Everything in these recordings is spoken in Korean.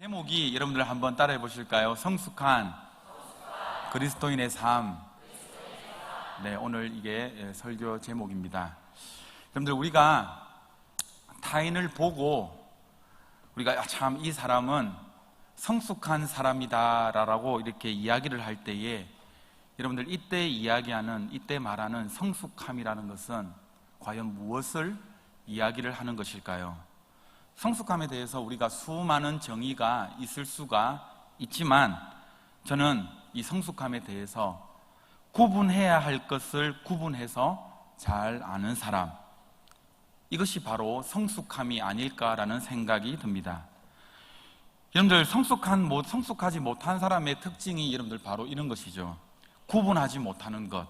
제목이 여러분들 한번 따라해 보실까요? 성숙한 그리스도인의 삶. 네, 오늘 이게 설교 제목입니다. 여러분들, 우리가 타인을 보고 우리가 참 이 사람은 성숙한 사람이다라고 이렇게 이야기를 할 때에 여러분들, 이때 이야기하는, 이때 말하는 성숙함이라는 것은 과연 무엇을 이야기를 하는 것일까요? 성숙함에 대해서 우리가 수많은 정의가 있을 수가 있지만, 저는 이 성숙함에 대해서 구분해야 할 것을 구분해서 잘 아는 사람, 이것이 바로 성숙함이 아닐까라는 생각이 듭니다. 여러분들, 성숙하지 못한 사람의 특징이 여러분들 바로 이런 것이죠. 구분하지 못하는 것.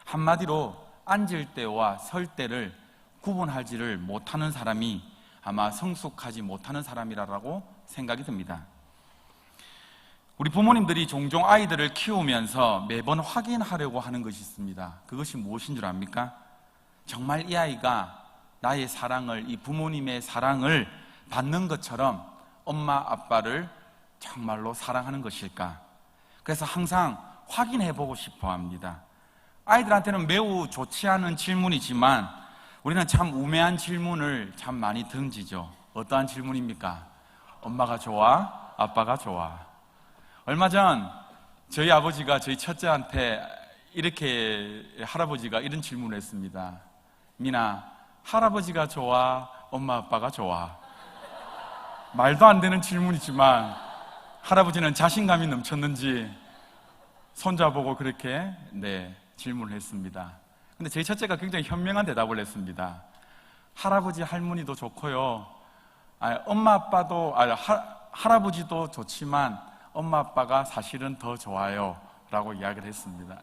한마디로 앉을 때와 설 때를 구분하지를 못하는 사람이 아마 성숙하지 못하는 사람이라고 생각이 듭니다. 우리 부모님들이 종종 아이들을 키우면서 매번 확인하려고 하는 것이 있습니다. 그것이 무엇인 줄 압니까? 정말 이 아이가 나의 사랑을, 이 부모님의 사랑을 받는 것처럼 엄마 아빠를 정말로 사랑하는 것일까? 그래서 항상 확인해 보고 싶어 합니다. 아이들한테는 매우 좋지 않은 질문이지만 우리는 참 우매한 질문을 참 많이 던지죠. 어떠한 질문입니까? 엄마가 좋아? 아빠가 좋아? 얼마 전 저희 아버지가 저희 첫째한테 이렇게, 할아버지가 이런 질문을 했습니다. 민아, 할아버지가 좋아? 엄마 아빠가 좋아? 말도 안 되는 질문이지만 할아버지는 자신감이 넘쳤는지 손자보고 그렇게 질문을 했습니다. 근데 저희 첫째가 굉장히 현명한 대답을 했습니다. 할아버지 할머니도 좋고요, 엄마 아빠도, 할아버지도 좋지만 엄마 아빠가 사실은 더 좋아요 라고 이야기를 했습니다.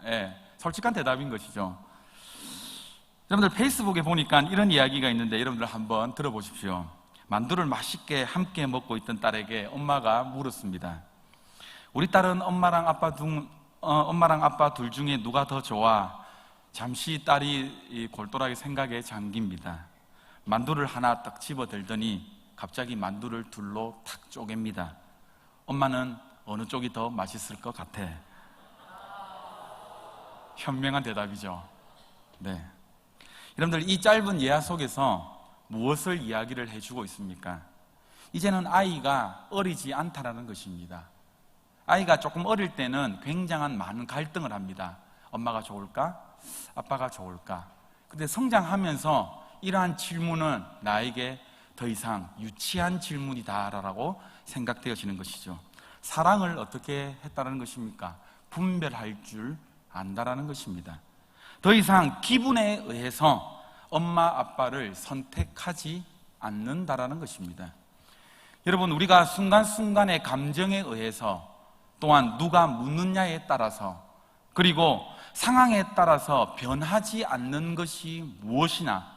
솔직한 대답인 것이죠. 여러분들, 페이스북에 보니까 이런 이야기가 있는데 여러분들 한번 들어보십시오. 만두를 맛있게 함께 먹고 있던 딸에게 엄마가 물었습니다. 우리 딸은 엄마랑 아빠 둘 중에 누가 더 좋아? 잠시 딸이 골똘하게 생각에 잠깁니다. 만두를 하나 딱 집어들더니 갑자기 만두를 둘로 탁 쪼갭니다. 엄마는 어느 쪽이 더 맛있을 것 같아? 현명한 대답이죠. 네. 여러분들, 이 짧은 예화 속에서 무엇을 이야기를 해주고 있습니까? 이제는 아이가 어리지 않다라는 것입니다. 아이가 조금 어릴 때는 굉장한 많은 갈등을 합니다. 엄마가 좋을까? 아빠가 좋을까? 근데 성장하면서 이러한 질문은 나에게 더 이상 유치한 질문이다라고 생각되어지는 것이죠. 사랑을 어떻게 했다는 것입니까? 분별할 줄 안다라는 것입니다. 더 이상 기분에 의해서 엄마 아빠를 선택하지 않는다라는 것입니다. 여러분, 우리가 순간순간의 감정에 의해서, 또한 누가 묻느냐에 따라서, 그리고 상황에 따라서 변하지 않는 것이 무엇이나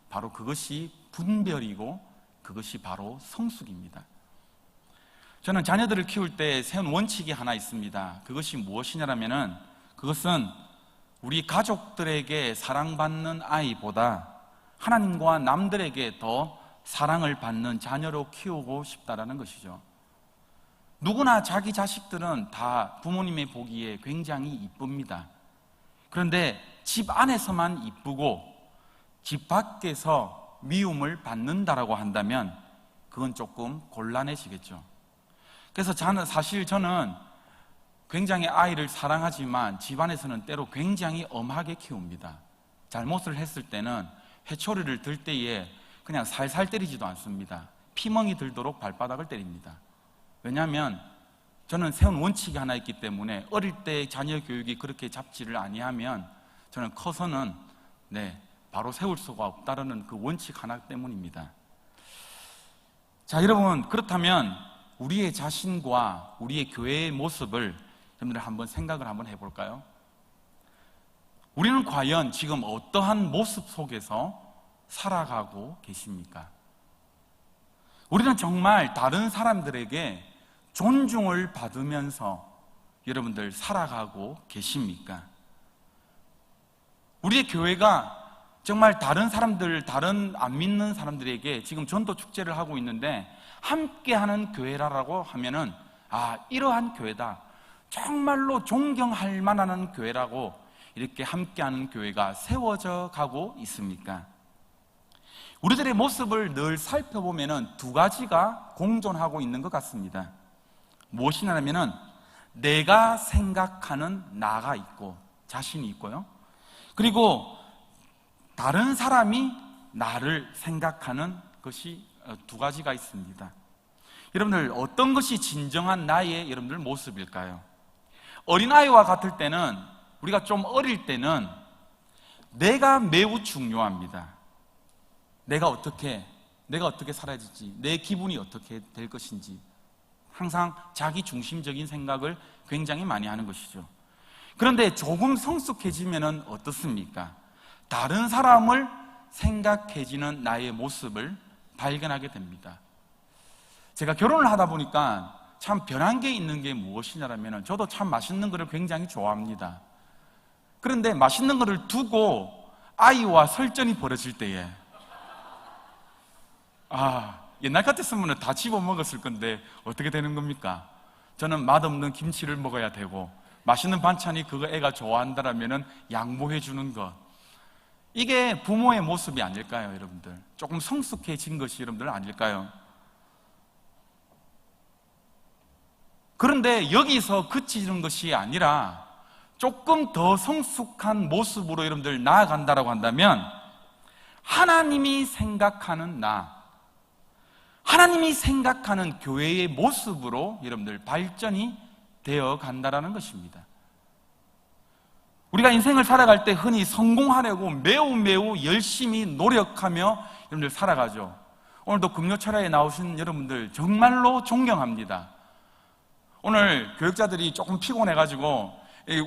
바로 그것이 분별이고 그것이 바로 성숙입니다. 저는 자녀들을 키울 때 세운 원칙이 하나 있습니다. 그것이 무엇이냐면은, 그것은 우리 가족들에게 사랑받는 아이보다 하나님과 남들에게 더 사랑을 받는 자녀로 키우고 싶다라는 것이죠. 누구나 자기 자식들은 다 부모님의 보기에 굉장히 이쁩니다. 그런데 집 안에서만 이쁘고 집 밖에서 미움을 받는다라고 한다면 그건 조금 곤란해지겠죠. 그래서 저는 굉장히 아이를 사랑하지만 집안에서는 때로 굉장히 엄하게 키웁니다. 잘못을 했을 때는 회초리를 들 때에 그냥 살살 때리지도 않습니다. 피멍이 들도록 발바닥을 때립니다. 왜냐하면 저는 세운 원칙이 하나 있기 때문에 어릴 때 자녀 교육이 그렇게 잡지를 아니하면 저는 커서는 바로 세울 수가 없다는 그 원칙 하나 때문입니다. 자, 여러분, 그렇다면 우리의 자신과 우리의 교회의 모습을 여러분들 한번 생각을 한번 해볼까요? 우리는 과연 지금 어떠한 모습 속에서 살아가고 계십니까? 우리는 정말 다른 사람들에게 존중을 받으면서 여러분들 살아가고 계십니까? 우리의 교회가 정말 다른 사람들, 다른 안 믿는 사람들에게 지금 전도 축제를 하고 있는데 함께하는 교회라고 하면은 이러한 교회다, 정말로 존경할 만한 교회라고 이렇게 함께하는 교회가 세워져 가고 있습니까? 우리들의 모습을 늘 살펴보면은 두 가지가 공존하고 있는 것 같습니다. 무엇이냐면은 내가 생각하는 나가 있고, 자신이 있고요, 그리고 다른 사람이 나를 생각하는 것이 두 가지가 있습니다. 여러분들, 어떤 것이 진정한 나의 여러분들 모습일까요? 어린아이와 같을 때는, 우리가 좀 어릴 때는 내가 매우 중요합니다. 내가 어떻게 살아야지, 내 기분이 어떻게 될 것인지, 항상 자기 중심적인 생각을 굉장히 많이 하는 것이죠. 그런데 조금 성숙해지면 어떻습니까? 다른 사람을 생각해지는 나의 모습을 발견하게 됩니다. 제가 결혼을 하다 보니까 참 변한 게 있는 게 무엇이냐면, 저도 참 맛있는 거를 굉장히 좋아합니다. 그런데 맛있는 거를 두고 아이와 설전이 벌어질 때에 옛날 같았으면 다 집어 먹었을 건데 어떻게 되는 겁니까? 저는 맛없는 김치를 먹어야 되고, 맛있는 반찬이 그거 애가 좋아한다라면 양보해 주는 것, 이게 부모의 모습이 아닐까요, 여러분들? 조금 성숙해진 것이 여러분들 아닐까요? 그런데 여기서 그치는 것이 아니라 조금 더 성숙한 모습으로 여러분들 나아간다라고 한다면, 하나님이 생각하는 나, 하나님이 생각하는 교회의 모습으로 여러분들 발전이 되어 간다라는 것입니다. 우리가 인생을 살아갈 때 흔히 성공하려고 매우 열심히 노력하며 여러분들 살아가죠. 오늘도 금요철야에 나오신 여러분들 정말로 존경합니다. 오늘 교육자들이 조금 피곤해가지고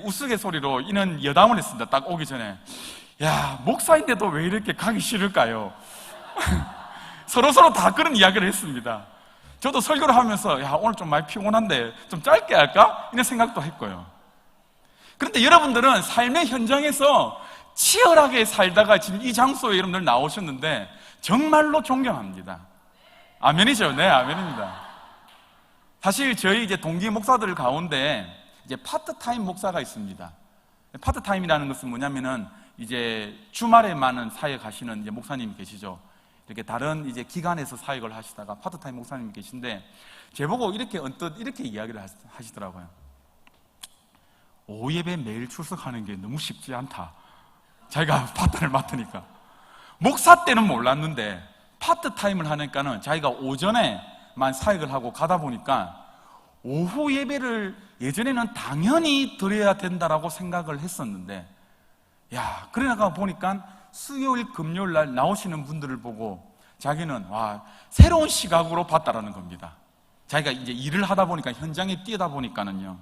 우스갯소리로 이런 여담을 했습니다. 딱 오기 전에, 목사인데도 왜 이렇게 가기 싫을까요? 서로 다 그런 이야기를 했습니다. 저도 설교를 하면서 오늘 좀 많이 피곤한데 좀 짧게 할까? 이런 생각도 했고요. 그런데 여러분들은 삶의 현장에서 치열하게 살다가 지금 이 장소에 여러분들 나오셨는데 정말로 존경합니다. 아멘이죠? 네, 아멘입니다. 사실 저희 이제 동기 목사들 가운데 이제 파트타임 목사가 있습니다. 파트타임이라는 것은 뭐냐면은 이제 주말에만은 사역하시는 이제 목사님이 계시죠. 이렇게 다른 이제 기관에서 사역을 하시다가 파트타임 목사님이 계신데, 제보고 이렇게 언뜻 이렇게 이야기를 하시더라고요. 오후 예배 매일 출석하는 게 너무 쉽지 않다. 자기가 파트를 맡으니까. 목사 때는 몰랐는데 파트타임을 하니까는 자기가 오전에만 사역을 하고 가다 보니까 오후 예배를 예전에는 당연히 드려야 된다라고 생각을 했었는데, 그러다가 보니까 수요일, 금요일 날 나오시는 분들을 보고 자기는 새로운 시각으로 봤다라는 겁니다. 자기가 이제 일을 하다 보니까, 현장에 뛰다 보니까는요.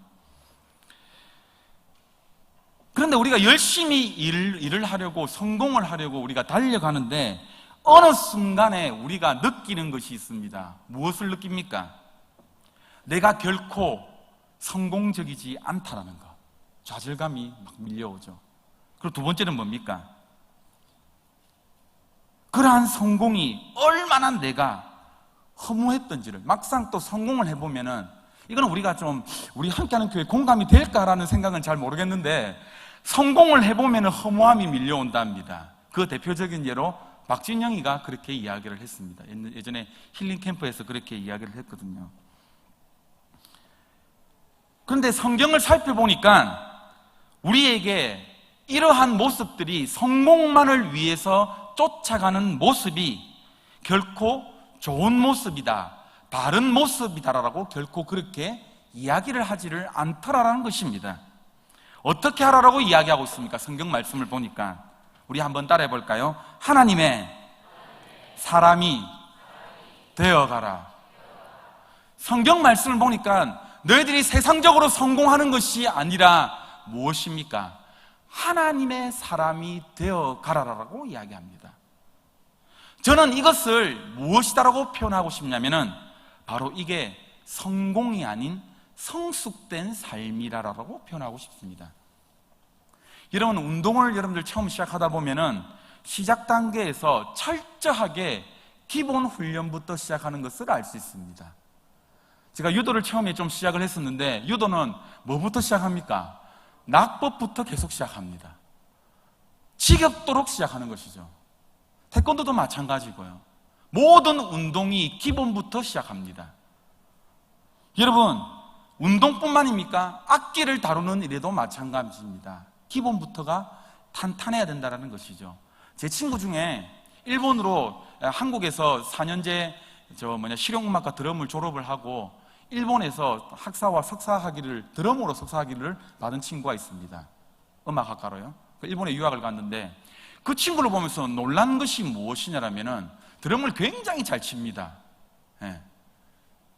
그런데 우리가 열심히 일을 하려고, 성공을 하려고 우리가 달려가는데 어느 순간에 우리가 느끼는 것이 있습니다. 무엇을 느낍니까? 내가 결코 성공적이지 않다라는 것. 좌절감이 막 밀려오죠. 그리고 두 번째는 뭡니까? 그러한 성공이 얼마나 내가 허무했던지를, 막상 또 성공을 해보면은, 이거는 우리가 좀, 우리 함께하는 교회 공감이 될까라는 생각은 잘 모르겠는데, 성공을 해보면은 허무함이 밀려온답니다. 그 대표적인 예로 박진영이가 그렇게 이야기를 했습니다. 예전에 힐링 캠프에서 그렇게 이야기를 했거든요. 그런데 성경을 살펴보니까 우리에게 이러한 모습들이 성공만을 위해서 쫓아가는 모습이 결코 좋은 모습이다, 바른 모습이다라고 결코 그렇게 이야기를 하지를 않더라라는 것입니다. 어떻게 하라고 이야기하고 있습니까? 성경 말씀을 보니까 우리 한번 따라해 볼까요? 하나님의 사람이 되어가라. 성경 말씀을 보니까 너희들이 세상적으로 성공하는 것이 아니라 무엇입니까? 하나님의 사람이 되어가라라고 이야기합니다. 저는 이것을 무엇이다라고 표현하고 싶냐면은 바로 이게 성공이 아닌 성숙된 삶이라고 표현하고 싶습니다. 여러분, 운동을 여러분들 처음 시작하다 보면은 시작 단계에서 철저하게 기본 훈련부터 시작하는 것을 알 수 있습니다. 제가 유도를 처음에 좀 시작을 했었는데, 유도는 뭐부터 시작합니까? 낙법부터 계속 시작합니다. 지겹도록 시작하는 것이죠. 태권도도 마찬가지고요. 모든 운동이 기본부터 시작합니다. 여러분, 운동뿐만입니까? 악기를 다루는 일에도 마찬가지입니다. 기본부터가 탄탄해야 된다는 것이죠. 제 친구 중에 일본으로 한국에서 4년제 실용음악과 드럼을 졸업을 하고 일본에서 학사와 석사학위를, 드럼으로 석사학위를 받은 친구가 있습니다. 음악학과로요. 일본에 유학을 갔는데 그 친구를 보면서 놀란 것이 무엇이냐면은 드럼을 굉장히 잘 칩니다. 예.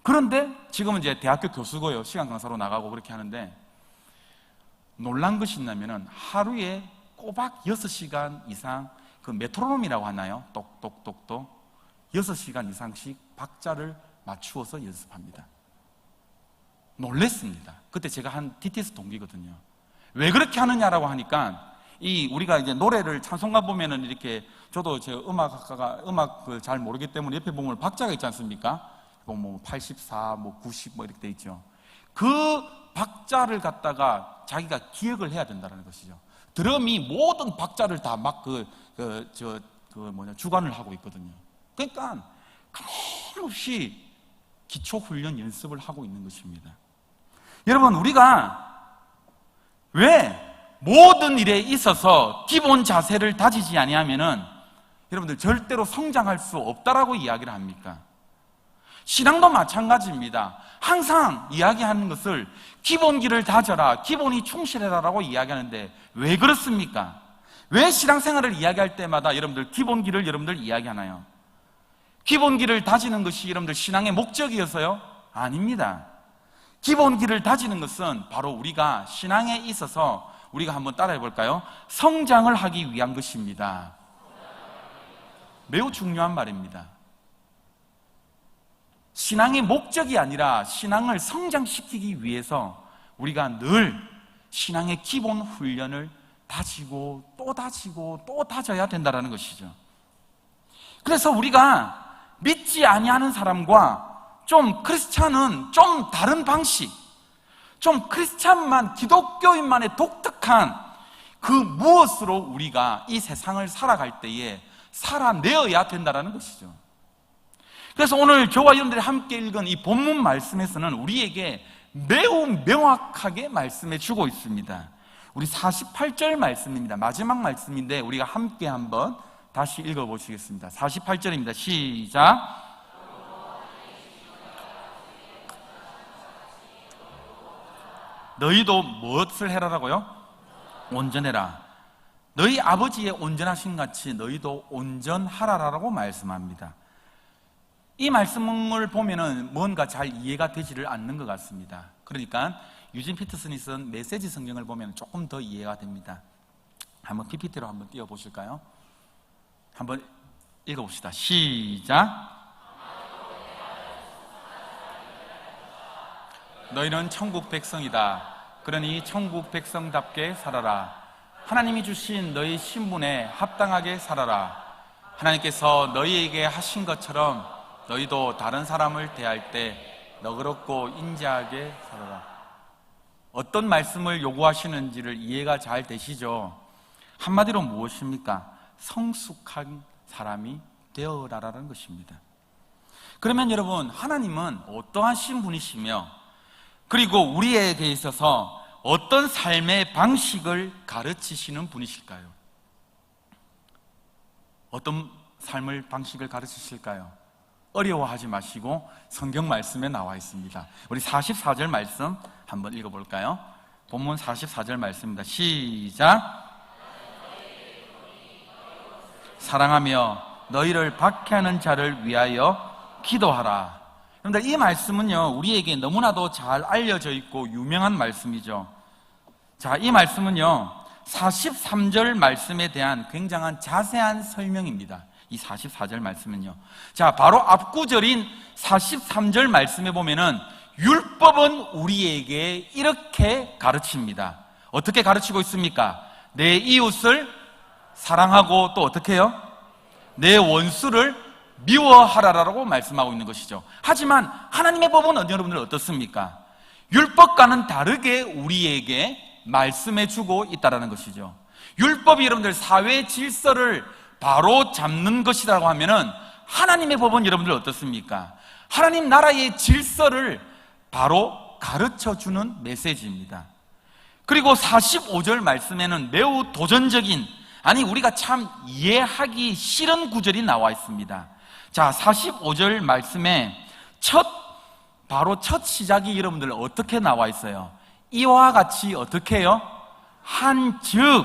그런데 지금은 이제 대학교 교수고요. 시간 강사로 나가고 그렇게 하는데, 놀란 것이 있냐면은 하루에 꼬박 6시간 이상 그 메트로놈이라고 하나요? 똑똑똑똑 6시간 이상씩 박자를 맞추어서 연습합니다. 놀랬습니다. 그때 제가 한 DTS 동기거든요. 왜 그렇게 하느냐라고 하니까, 우리가 이제 노래를 찬송가 보면은 이렇게, 저도 제 음악학과가 음악을 잘 모르기 때문에 옆에 보면 박자가 있지 않습니까? 84, 90 이렇게 돼 있죠. 그 박자를 갖다가 자기가 기억을 해야 된다는 것이죠. 드럼이 모든 박자를 다 막 주관을 하고 있거든요. 그러니까 끊임없이 기초훈련 연습을 하고 있는 것입니다. 여러분, 우리가 왜 모든 일에 있어서 기본 자세를 다지지 아니하면은 여러분들 절대로 성장할 수 없다라고 이야기를 합니까? 신앙도 마찬가지입니다. 항상 이야기하는 것을 기본기를 다져라, 기본이 충실해라라고 이야기하는데 왜 그렇습니까? 왜 신앙생활을 이야기할 때마다 여러분들 기본기를 여러분들 이야기하나요? 기본기를 다지는 것이 여러분들 신앙의 목적이어서요? 아닙니다. 기본기를 다지는 것은 바로 우리가 신앙에 있어서 우리가 한번 따라해 볼까요? 성장을 하기 위한 것입니다. 매우 중요한 말입니다. 신앙의 목적이 아니라 신앙을 성장시키기 위해서 우리가 늘 신앙의 기본 훈련을 다지고 또 다지고 또 다져야 된다는 것이죠. 그래서 우리가 믿지 아니하는 사람과 좀 크리스찬은 좀 다른 방식, 좀 크리스찬만, 기독교인만의 독특한 그 무엇으로 우리가 이 세상을 살아갈 때에 살아내어야 된다는 것이죠. 그래서 오늘 저와 여러분들이 함께 읽은 이 본문 말씀에서는 우리에게 매우 명확하게 말씀해 주고 있습니다. 우리 48절 말씀입니다. 마지막 말씀인데 우리가 함께 한번 다시 읽어보시겠습니다. 48절입니다. 시작. 너희도 무엇을 해라라고요? 온전해라. 너희 아버지의 온전하신 같이 너희도 온전하라라고 말씀합니다. 이 말씀을 보면은 뭔가 잘 이해가 되지를 않는 것 같습니다. 그러니까 유진 피터슨이 쓴 메시지 성경을 보면 조금 더 이해가 됩니다. 한번 PPT로 한번 띄워보실까요? 한번 읽어봅시다. 시작. 너희는 천국 백성이다. 그러니 천국 백성답게 살아라. 하나님이 주신 너희 신분에 합당하게 살아라. 하나님께서 너희에게 하신 것처럼 너희도 다른 사람을 대할 때 너그럽고 인자하게 살아라. 어떤 말씀을 요구하시는지를 이해가 잘 되시죠? 한마디로 무엇입니까? 성숙한 사람이 되어라라는 것입니다. 그러면 여러분, 하나님은 어떠하신 분이시며 그리고 우리에게 있어서 어떤 삶의 방식을 가르치시는 분이실까요? 어떤 삶의 방식을 가르치실까요? 어려워하지 마시고 성경 말씀에 나와 있습니다. 우리 44절 말씀 한번 읽어볼까요? 본문 44절 말씀입니다. 시작. 사랑하며 너희를 박해하는 자를 위하여 기도하라. 여러분들, 이 말씀은요 우리에게 너무나도 잘 알려져 있고 유명한 말씀이죠. 자, 이 말씀은요 43절 말씀에 대한 굉장한 자세한 설명입니다. 이 44절 말씀은요. 자, 바로 앞구절인 43절 말씀에 보면은 율법은 우리에게 이렇게 가르칩니다. 어떻게 가르치고 있습니까? 내 이웃을 사랑하고 또 어떻게 해요? 내 원수를 미워하라라고 말씀하고 있는 것이죠. 하지만 하나님의 법은 여러분들 어떻습니까? 율법과는 다르게 우리에게 말씀해 주고 있다는 것이죠. 율법이 여러분들 사회 질서를 바로 잡는 것이라고 하면은 하나님의 법은 여러분들 어떻습니까? 하나님 나라의 질서를 바로 가르쳐 주는 메시지입니다. 그리고 45절 말씀에는 매우 도전적인, 아니 우리가 참 이해하기 싫은 구절이 나와 있습니다. 자, 45절 말씀에 바로 첫 시작이 여러분들 어떻게 나와 있어요? 이와 같이 어떻게 해요? 한즉,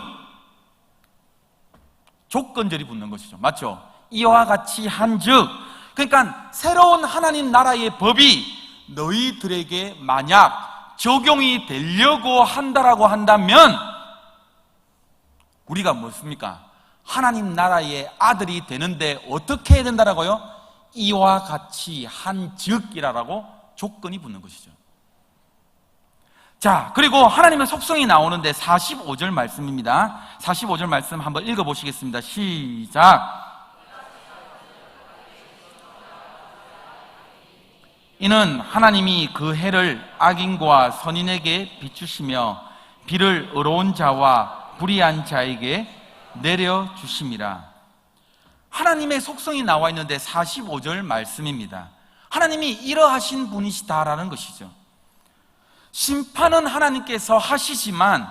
조건절이 붙는 것이죠. 맞죠? 이와 같이 한즉, 그러니까 새로운 하나님 나라의 법이 너희들에게 만약 적용이 되려고 한다라고 한다면 우리가 뭐습니까? 하나님 나라의 아들이 되는데 어떻게 해야 된다라고요? 이와 같이 한즉이라고 조건이 붙는 것이죠. 자, 그리고 하나님의 속성이 나오는데 45절 말씀입니다. 45절 말씀 한번 읽어보시겠습니다. 시작. 이는 하나님이 그 해를 악인과 선인에게 비추시며 비를 의로운 자와 불의한 자에게 내려주심이라. 하나님의 속성이 나와 있는데 45절 말씀입니다. 하나님이 이러하신 분이시다라는 것이죠. 심판은 하나님께서 하시지만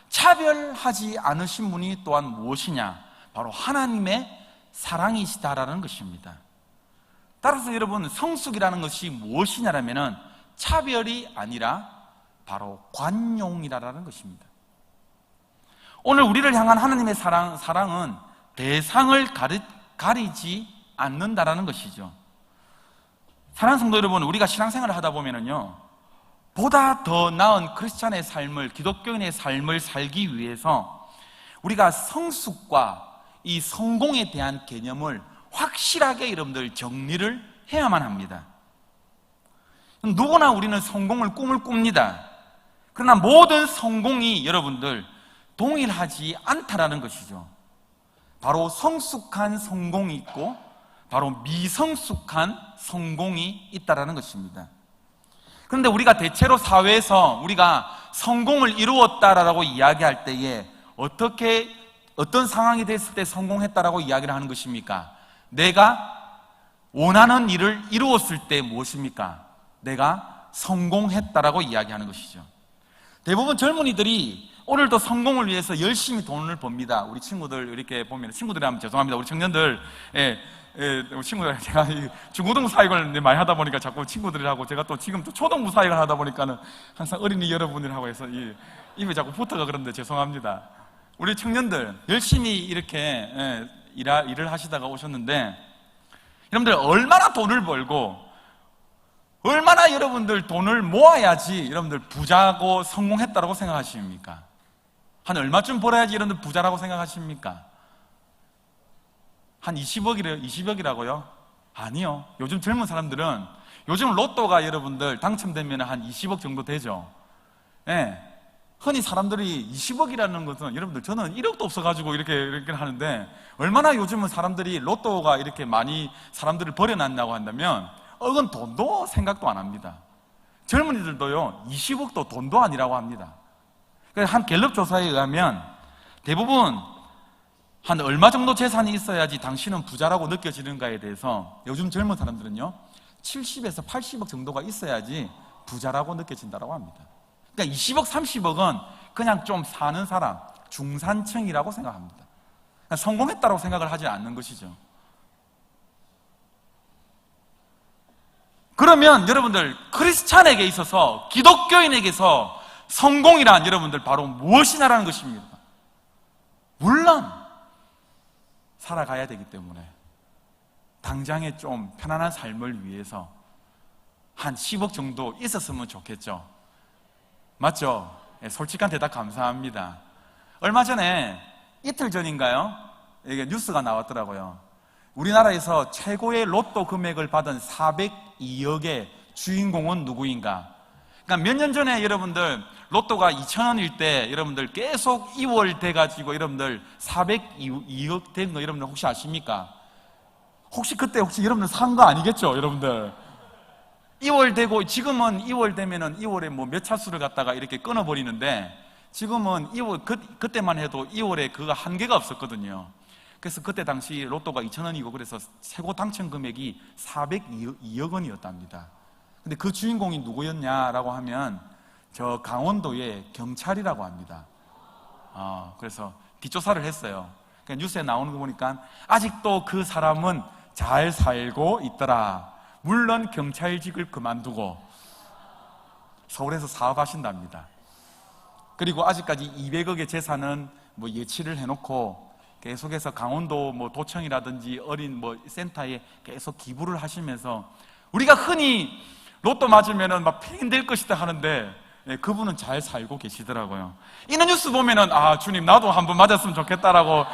차별하지 않으신 분이 또한 무엇이냐? 바로 하나님의 사랑이시다라는 것입니다. 따라서 여러분, 성숙이라는 것이 무엇이냐라면은 차별이 아니라 바로 관용이라는 것입니다. 오늘 우리를 향한 하나님의 사랑은 대상을 가리지 않는다라는 것이죠. 사랑하는 성도 여러분, 우리가 신앙생활을 하다 보면은요, 보다 더 나은 크리스찬의 삶을, 기독교인의 삶을 살기 위해서 우리가 성숙과 이 성공에 대한 개념을 확실하게 여러분들 정리를 해야만 합니다. 누구나 우리는 성공을 꿈을 꿉니다. 그러나 모든 성공이 여러분들 동일하지 않다라는 것이죠. 바로 성숙한 성공이 있고 바로 미성숙한 성공이 있다라는 것입니다. 그런데 우리가 대체로 사회에서 우리가 성공을 이루었다라고 이야기할 때에 어떤 상황이 됐을 때 성공했다라고 이야기를 하는 것입니까? 내가 원하는 일을 이루었을 때 무엇입니까? 내가 성공했다라고 이야기하는 것이죠. 대부분 젊은이들이 오늘도 성공을 위해서 열심히 돈을 법니다. 우리 친구들 이렇게 보면, 친구들이 하면 죄송합니다. 우리 청년들, 우리 친구들, 제가 중고등부 사역을 많이 하다 보니까 자꾸 친구들하고 제가 또 지금 또 초등부 사역을 하다 보니까는 항상 어린이 여러분들하고 해서 입에 자꾸 붙어가 그런데 죄송합니다. 우리 청년들 열심히 이렇게 일을 하시다가 오셨는데 여러분들 얼마나 돈을 벌고 얼마나 여러분들 돈을 모아야지 여러분들 부자고 성공했다라고 생각하십니까? 한 얼마쯤 벌어야지 여러분들 부자라고 생각하십니까? 한 20억이라고요? 아니요. 요즘 젊은 사람들은 요즘 로또가 여러분들 당첨되면 한 20억 정도 되죠. 네. 흔히 사람들이 20억이라는 것은 여러분들 저는 1억도 없어가지고 이렇게 하는데 얼마나 요즘은 사람들이 로또가 이렇게 많이 사람들을 버려놨냐고 한다면 억은 돈도 생각도 안 합니다. 젊은이들도요 20억도 돈도 아니라고 합니다. 한 갤럽 조사에 의하면 대부분 한 얼마 정도 재산이 있어야지 당신은 부자라고 느껴지는가에 대해서 요즘 젊은 사람들은요 70에서 80억 정도가 있어야지 부자라고 느껴진다고 합니다. 그러니까 20억, 30억은 그냥 좀 사는 사람, 중산층이라고 생각합니다. 성공했다고 생각을 하지 않는 것이죠. 그러면 여러분들 크리스찬에게 있어서, 기독교인에게서 성공이란 여러분들 바로 무엇이냐라는 것입니다. 물론 살아가야 되기 때문에 당장에 좀 편안한 삶을 위해서 한 10억 정도 있었으면 좋겠죠. 맞죠? 솔직한 대답 감사합니다. 얼마 전에, 이틀 전인가요? 이게 뉴스가 나왔더라고요. 우리나라에서 최고의 로또 금액을 받은 402억의 주인공은 누구인가? 그러니까 몇 년 전에 여러분들 로또가 2,000원일 때 여러분들 계속 2월 돼가지고 여러분들 402억 된 거 여러분들 혹시 아십니까? 혹시 그때 여러분들 산 거 아니겠죠, 여러분들? 2월 되고, 지금은 2월 되면은 2월에 뭐 몇 차수를 갖다가 이렇게 끊어버리는데, 지금은 2월, 그때만 해도 2월에 그거 한계가 없었거든요. 그래서 그때 당시 로또가 2,000원이고, 그래서 최고 당첨 금액이 402억 원이었답니다. 근데 그 주인공이 누구였냐라고 하면, 저 강원도의 경찰이라고 합니다. 그래서 뒷조사를 했어요. 그러니까 뉴스에 나오는 거 보니까 아직도 그 사람은 잘 살고 있더라. 물론 경찰직을 그만두고 서울에서 사업하신답니다. 그리고 아직까지 200억의 재산은 뭐 예치를 해놓고 계속해서 강원도 뭐 도청이라든지 어린 뭐 센터에 계속 기부를 하시면서, 우리가 흔히 로또 맞으면은 막 팽될 것이다 하는데, 그분은 잘 살고 계시더라고요. 이런 뉴스 보면은, 주님, 나도 한번 맞았으면 좋겠다라고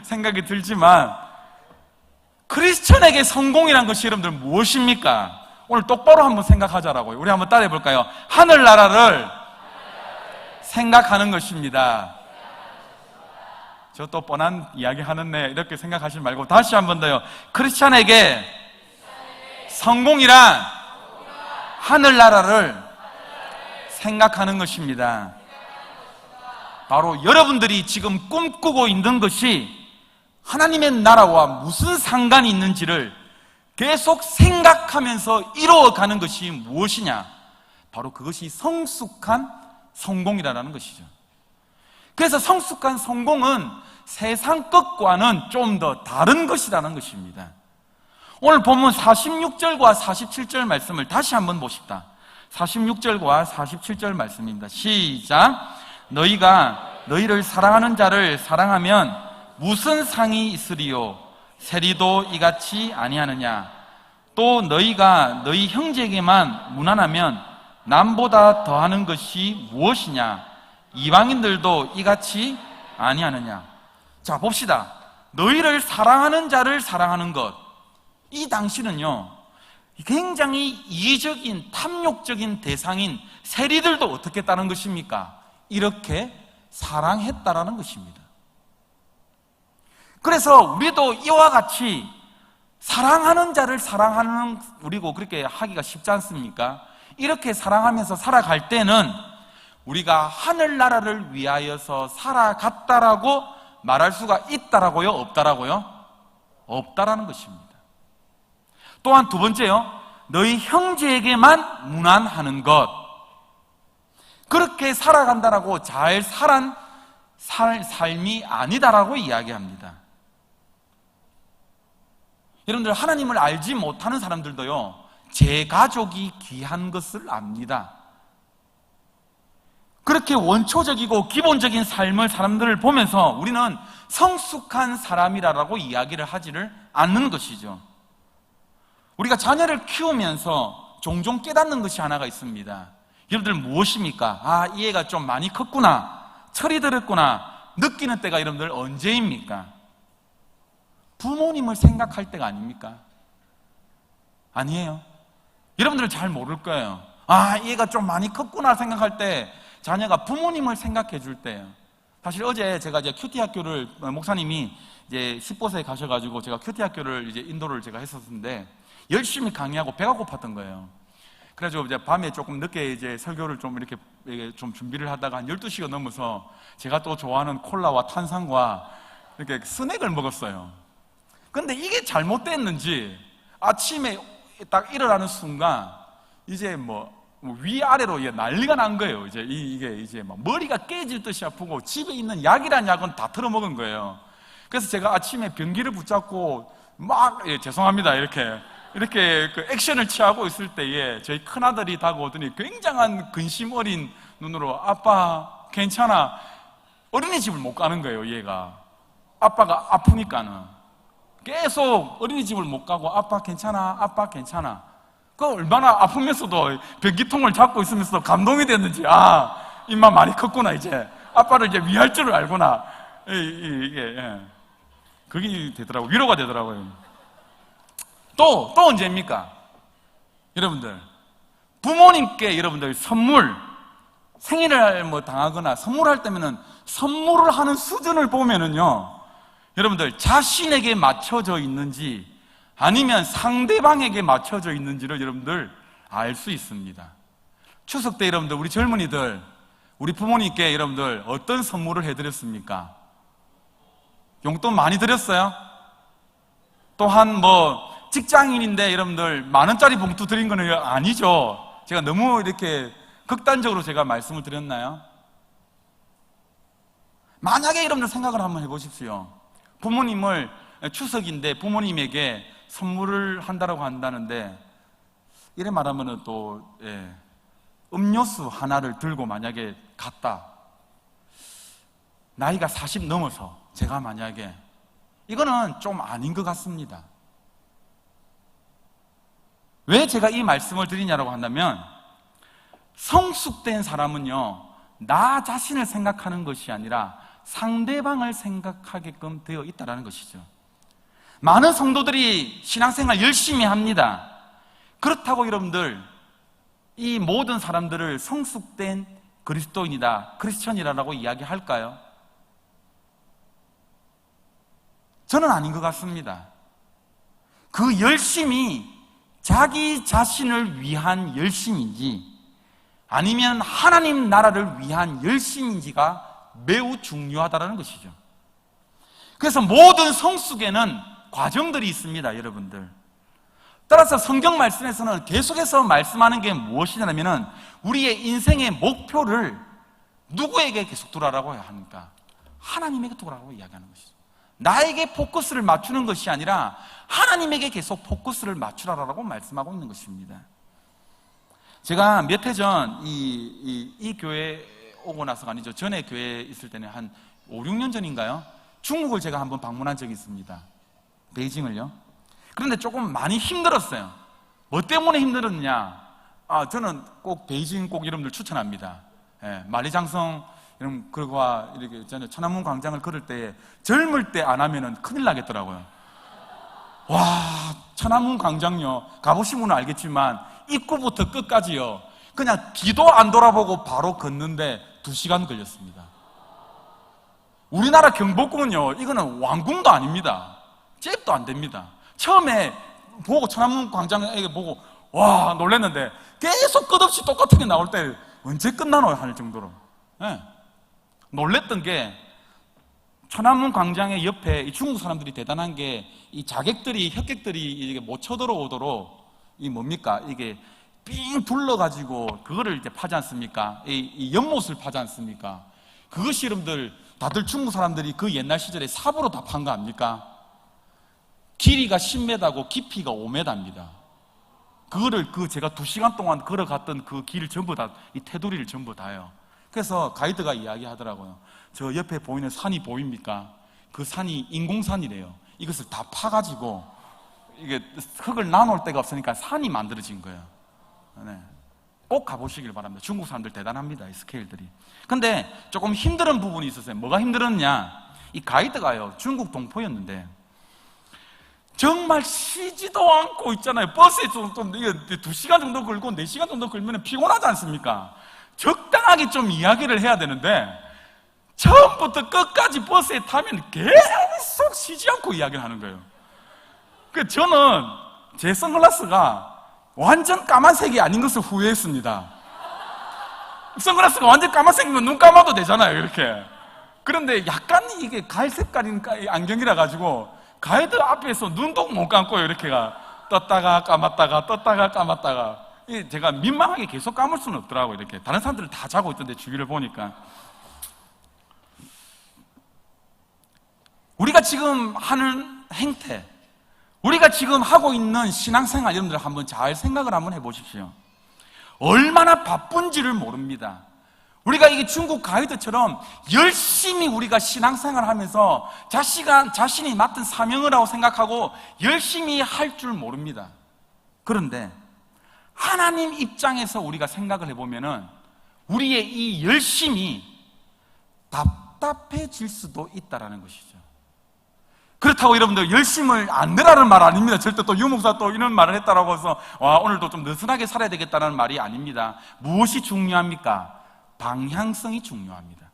생각이 들지만, 크리스천에게 성공이란 것이 여러분들 무엇입니까? 오늘 똑바로 한번 생각하자라고요. 우리 한번 따라해 볼까요? 하늘나라를 생각하는 것입니다. 저 또 뻔한 이야기 하는데 이렇게 생각하지 말고 다시 한번 더요. 크리스천에게 성공이란 하늘나라를 생각하는 것입니다. 바로 여러분들이 지금 꿈꾸고 있는 것이 하나님의 나라와 무슨 상관이 있는지를 계속 생각하면서 이루어가는 것이 무엇이냐? 바로 그것이 성숙한 성공이라는 것이죠. 그래서 성숙한 성공은 세상 것과는 좀 더 다른 것이라는 것입니다. 오늘 본문 46절과 47절 말씀을 다시 한번 보십시다. 46절과 47절 말씀입니다. 시작. 너희가 너희를 사랑하는 자를 사랑하면 무슨 상이 있으리요? 세리도 이같이 아니하느냐? 또 너희가 너희 형제에게만 무난하면 남보다 더하는 것이 무엇이냐? 이방인들도 이같이 아니하느냐? 자, 봅시다. 너희를 사랑하는 자를 사랑하는 것, 이 당시는요 굉장히 이기적인 탐욕적인 대상인 세리들도 어떻게 했다는 것입니까? 이렇게 사랑했다라는 것입니다. 그래서 우리도 이와 같이 사랑하는 자를 사랑하는 우리고 그렇게 하기가 쉽지 않습니까? 이렇게 사랑하면서 살아갈 때는 우리가 하늘나라를 위하여서 살아갔다라고 말할 수가 있다라고요? 없다라고요? 없다라는 것입니다. 또한 두 번째요, 너희 형제에게만 무난하는 것, 그렇게 살아간다라고 잘 삶이 아니다라고 이야기합니다. 여러분들, 하나님을 알지 못하는 사람들도요 제 가족이 귀한 것을 압니다. 그렇게 원초적이고 기본적인 삶을 사람들을 보면서 우리는 성숙한 사람이라고 이야기를 하지를 않는 것이죠. 우리가 자녀를 키우면서 종종 깨닫는 것이 하나가 있습니다. 여러분들 무엇입니까? 이 애가 좀 많이 컸구나, 철이 들었구나 느끼는 때가 여러분들 언제입니까? 부모님을 생각할 때가 아닙니까? 아니에요. 여러분들은 잘 모를 거예요. 이 애가 좀 많이 컸구나 생각할 때 자녀가 부모님을 생각해 줄 때예요. 사실 어제 제가 이제 큐티 학교를, 목사님이 이제 10보세에 가셔가지고 제가 큐티 학교를 이제 인도를 제가 했었는데 열심히 강의하고 배가 고팠던 거예요. 그래가지고 이제 밤에 조금 늦게 이제 설교를 좀 이렇게 좀 준비를 하다가 한 12시가 넘어서 제가 또 좋아하는 콜라와 탄산과 이렇게 스낵을 먹었어요. 근데 이게 잘못됐는지 아침에 딱 일어나는 순간 이제 뭐 위아래로 난리가 난 거예요. 이게 이제 막 머리가 깨질 듯이 아프고 집에 있는 약이란 약은 다 털어먹은 거예요. 그래서 제가 아침에 변기를 붙잡고 막 죄송합니다 이렇게 그 액션을 취하고 있을 때에 저희 큰아들이 다가오더니 굉장한 근심 어린 눈으로 아빠 괜찮아, 어린이집을 못 가는 거예요. 얘가 아빠가 아프니까는 계속 어린이집을 못 가고 아빠 괜찮아, 아빠 괜찮아. 그 얼마나 아프면서도 변기통을 잡고 있으면서도 감동이 됐는지, 입만 많이 컸구나, 이제 아빠를 이제 위할 줄을 알구나. 이게 그게 되더라고요. 위로가 되더라고요. 또 언제입니까? 여러분들, 부모님께 여러분들 선물, 생일을 당하거나 선물할 때면은 선물을 하는 수준을 보면은요, 여러분들 자신에게 맞춰져 있는지 아니면 상대방에게 맞춰져 있는지를 여러분들 알 수 있습니다. 추석 때 여러분들 우리 젊은이들 우리 부모님께 여러분들 어떤 선물을 해드렸습니까? 용돈 많이 드렸어요? 또한 직장인인데 여러분들 10,000원짜리 봉투 드린 거는 아니죠. 제가 너무 이렇게 극단적으로 제가 말씀을 드렸나요? 만약에 여러분들 생각을 한번 해보십시오. 부모님을 추석인데 부모님에게 선물을 한다라고 한다는데 이래 말하면은 또 음료수 하나를 들고 만약에 갔다. 나이가 40 넘어서 제가 만약에 이거는 좀 아닌 것 같습니다. 왜 제가 이 말씀을 드리냐라고 한다면 성숙된 사람은요 나 자신을 생각하는 것이 아니라 상대방을 생각하게끔 되어 있다는 것이죠. 많은 성도들이 신앙생활 열심히 합니다. 그렇다고 여러분들 이 모든 사람들을 성숙된 그리스도인이다, 크리스천이라고 이야기할까요? 저는 아닌 것 같습니다. 그 열심이 자기 자신을 위한 열심인지 아니면 하나님 나라를 위한 열심인지가 매우 중요하다는 것이죠. 그래서 모든 성숙에는 과정들이 있습니다, 여러분들. 따라서 성경 말씀에서는 계속해서 말씀하는 게 무엇이냐면 우리의 인생의 목표를 누구에게 계속 두라라고 합니까? 하나님에게 두라고 이야기하는 것이죠. 나에게 포커스를 맞추는 것이 아니라 하나님에게 계속 포커스를 맞추라라고 말씀하고 있는 것입니다. 제가 몇 해 전 이 교회 오고 나서가 아니죠. 전에 교회에 있을 때는 한 5, 6년 전인가요? 중국을 제가 한번 방문한 적이 있습니다. 베이징을요. 그런데 조금 많이 힘들었어요. 뭐 때문에 힘들었냐? 저는 꼭 베이징 꼭 여러분들 추천합니다. 만리장성 그리고 이렇게 천안문 광장을 걸을 때 젊을 때 안 하면은 큰일 나겠더라고요. 와, 천안문 광장요. 가보신 분은 알겠지만 입구부터 끝까지요. 그냥 뒤도 안 돌아보고 바로 걷는데 2시간 걸렸습니다. 우리나라 경복궁은요, 이거는 왕궁도 아닙니다. 잽도 안 됩니다. 처음에 보고 천안문 광장에 보고 와 놀랐는데 계속 끝없이 똑같은 게 나올 때 언제 끝나노 할 정도로 놀랬던 게 천안문 광장의 옆에 이 중국 사람들이 대단한 게 이 흑객들이 이게 못 쳐들어오도록 이게 삥 둘러가지고 그거를 이제 파지 않습니까? 이 연못을 파지 않습니까? 그것이 여러분들 다들 중국 사람들이 그 옛날 시절에 삽으로 다 판 거 아닙니까? 길이가 10m고 깊이가 5m입니다. 그거를 제가 2시간 동안 걸어갔던 그 길 전부 다, 이 테두리를 전부 다요. 그래서 가이드가 이야기하더라고요. 저 옆에 보이는 산이 보입니까? 그 산이 인공산이래요. 이것을 다 파가지고 이게 흙을 나눌 데가 없으니까 산이 만들어진 거예요. 네. 꼭 가보시길 바랍니다. 중국 사람들 대단합니다, 이 스케일들이. 근데 조금 힘든 부분이 있었어요. 뭐가 힘들었냐? 이 가이드가요, 중국 동포였는데 정말 쉬지도 않고 있잖아요. 버스에 좀 2시간 정도 걸고 4시간 정도 걸면 피곤하지 않습니까? 적당하게 좀 이야기를 해야 되는데 처음부터 끝까지 버스에 타면 계속 쉬지 않고 이야기를 하는 거예요. 그래서 저는 제 선글라스가 완전 까만색이 아닌 것을 후회했습니다. 선글라스가 완전 까만색이면 눈 감아도 되잖아요, 이렇게. 그런데 약간 이게 갈색깔인 안경이라 가지고 가이드 앞에서 눈도 못 감고요, 이렇게가 떴다가 감았다가 떴다가 감았다가. 제가 민망하게 계속 감을 수는 없더라고요, 이렇게. 다른 사람들은 다 자고 있던데 주위를 보니까. 우리가 지금 하는 행태, 우리가 지금 하고 있는 신앙생활 여러분들 한번 잘 생각을 한번 해보십시오. 얼마나 바쁜지를 모릅니다. 우리가 이게 중국 가이드처럼 열심히 우리가 신앙생활 하면서 자신이 맡은 사명을 하고 생각하고 열심히 할 줄 모릅니다. 그런데 하나님 입장에서 우리가 생각을 해보면은 우리의 이 열심이 답답해질 수도 있다는 것이죠. 그렇다고 여러분들 열심을 안 내라는 말 아닙니다. 절대 또 유목사 또 이런 말을 했다라고 해서 오늘도 좀 느슨하게 살아야 되겠다는 말이 아닙니다. 무엇이 중요합니까? 방향성이 중요합니다.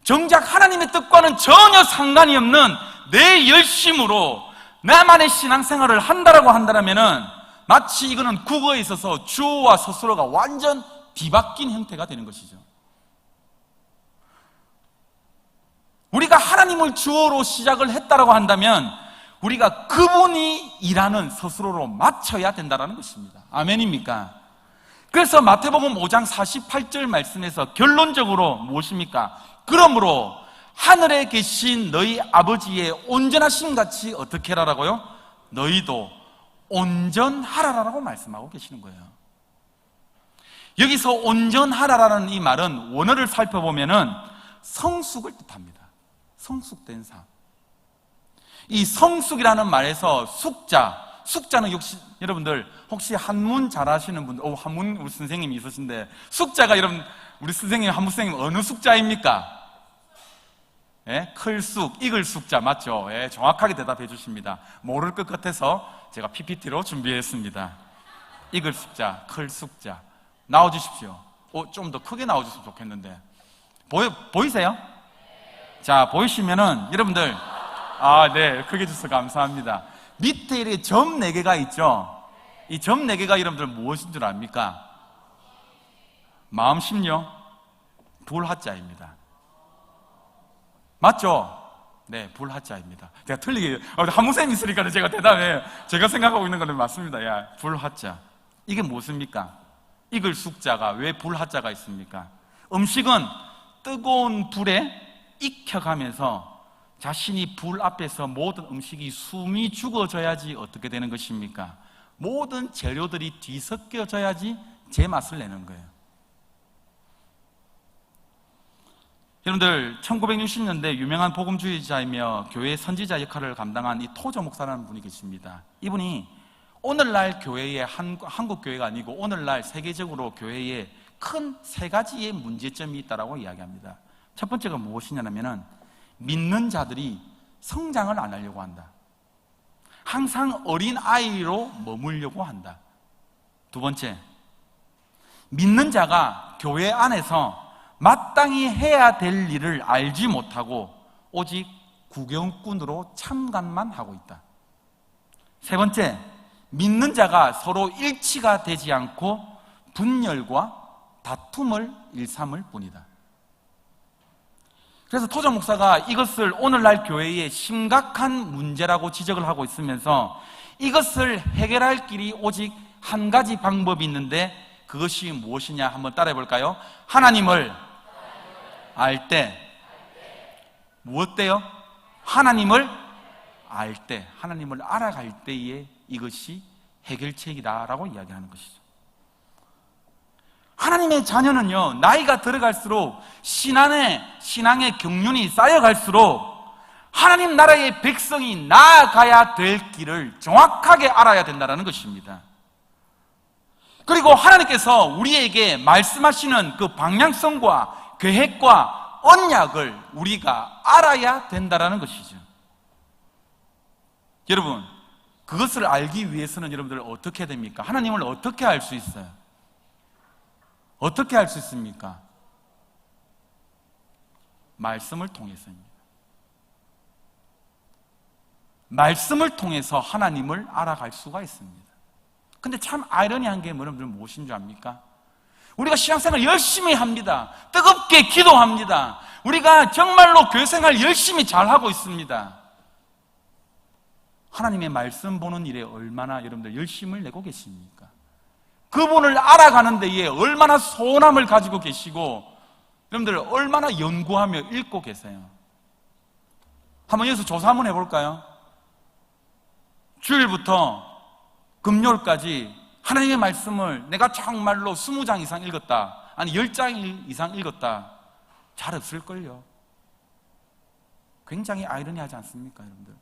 정작 하나님의 뜻과는 전혀 상관이 없는 내 열심으로 나만의 신앙생활을 한다라고 한다면은 마치 이거는 국어에 있어서 주어와 서술어가 완전 뒤바뀐 형태가 되는 것이죠. 우리가 하나님을 주어로 시작을 했다라고 한다면 우리가 그분이 일하는 서술어로 맞춰야 된다는 것입니다. 아멘입니까? 그래서 마태복음 5장 48절 말씀에서 결론적으로 무엇입니까? 그러므로 하늘에 계신 너희 아버지의 온전하심 같이 어떻게 하라고요? 너희도 온전하라라고 말씀하고 계시는 거예요. 여기서 온전하라라는 이 말은 원어를 살펴보면은 성숙을 뜻합니다. 성숙된 삶. 이 성숙이라는 말에서 숙자는 역시 여러분들 혹시 한문 잘 하시는 분들, 한문 우리 선생님이 있으신데 숙자가 여러분 우리 선생님 한문 선생님 어느 숙자입니까? 예? 클숙, 익을 숙자 맞죠? 예, 정확하게 대답해 주십니다. 모를 것 같아서 제가 PPT로 준비했습니다. 익을 숙자, 클 숙자 나와주십시오. 좀 더 크게 나와주시면 좋겠는데 보이세요? 자, 보이시면은 여러분들 네, 크게 주셔서 감사합니다. 밑에 이렇게 점 4개가 있죠? 이 점 4개가 여러분들 무엇인 줄 압니까? 마음, 심령, 불하자입니다. 맞죠? 네, 불하자입니다. 제가 틀리게, 한무쌤이 있으니까 제가 대답해. 제가 생각하고 있는 거는 맞습니다. 야, 불하자. 이게 무엇입니까? 익을 숙자가 왜 불하자가 있습니까? 음식은 뜨거운 불에 익혀가면서 자신이 불 앞에서 모든 음식이 숨이 죽어져야지 어떻게 되는 것입니까? 모든 재료들이 뒤섞여져야지 제맛을 내는 거예요. 여러분들 1960년대 유명한 복음주의자이며 교회 선지자 역할을 감당한 이 토저 목사라는 분이 계십니다. 이분이 오늘날 교회의 한국 교회가 아니고 오늘날 세계적으로 교회에 큰 3가지의 문제점이 있다고 이야기합니다. 첫 번째가 무엇이냐면 믿는 자들이 성장을 안 하려고 한다. 항상 어린 아이로 머물려고 한다. 두 번째, 믿는 자가 교회 안에서 마땅히 해야 될 일을 알지 못하고 오직 구경꾼으로 참관만 하고 있다. 세 번째, 믿는 자가 서로 일치가 되지 않고 분열과 다툼을 일삼을 뿐이다. 그래서 토저 목사가 이것을 오늘날 교회의 심각한 문제라고 지적을 하고 있으면서 이것을 해결할 길이 오직 한 가지 방법이 있는데 그것이 무엇이냐 한번 따라해 볼까요? 하나님을 알 때 무엇 때요? 하나님을 알 때, 하나님을 알아갈 때에 이것이 해결책이다라고 이야기하는 것이죠. 하나님의 자녀는요, 나이가 들어갈수록 신앙의 경륜이 쌓여갈수록 하나님 나라의 백성이 나아가야 될 길을 정확하게 알아야 된다는 것입니다. 그리고 하나님께서 우리에게 말씀하시는 그 방향성과 계획과 언약을 우리가 알아야 된다는 것이죠. 여러분, 그것을 알기 위해서는 여러분들 어떻게 됩니까? 하나님을 어떻게 알 수 있어요? 어떻게 알 수 있습니까? 말씀을 통해서입니다. 말씀을 통해서 하나님을 알아갈 수가 있습니다. 근데 참 아이러니한 게 여러분들 무엇인 줄 압니까? 우리가 신앙생활 열심히 합니다. 뜨겁게 기도합니다. 우리가 정말로 교회생활 열심히 잘하고 있습니다. 하나님의 말씀 보는 일에 얼마나 여러분들 열심을 내고 계십니까? 그분을 알아가는 데에 얼마나 소원함을 가지고 계시고 여러분들 얼마나 연구하며 읽고 계세요? 한번 여기서 조사 한번 해볼까요? 주일부터 금요일까지 하나님의 말씀을 내가 정말로 20장 이상 읽었다, 아니 10장 이상 읽었다, 잘 없을걸요. 굉장히 아이러니하지 않습니까, 여러분들?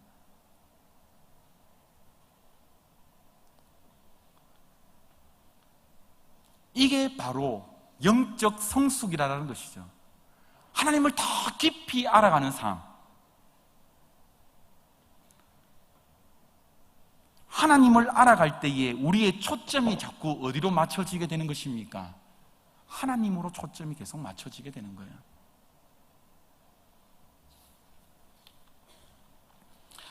이게 바로 영적 성숙이라는 것이죠. 하나님을 더 깊이 알아가는 삶. 하나님을 알아갈 때에 우리의 초점이 자꾸 어디로 맞춰지게 되는 것입니까? 하나님으로 초점이 계속 맞춰지게 되는 거예요.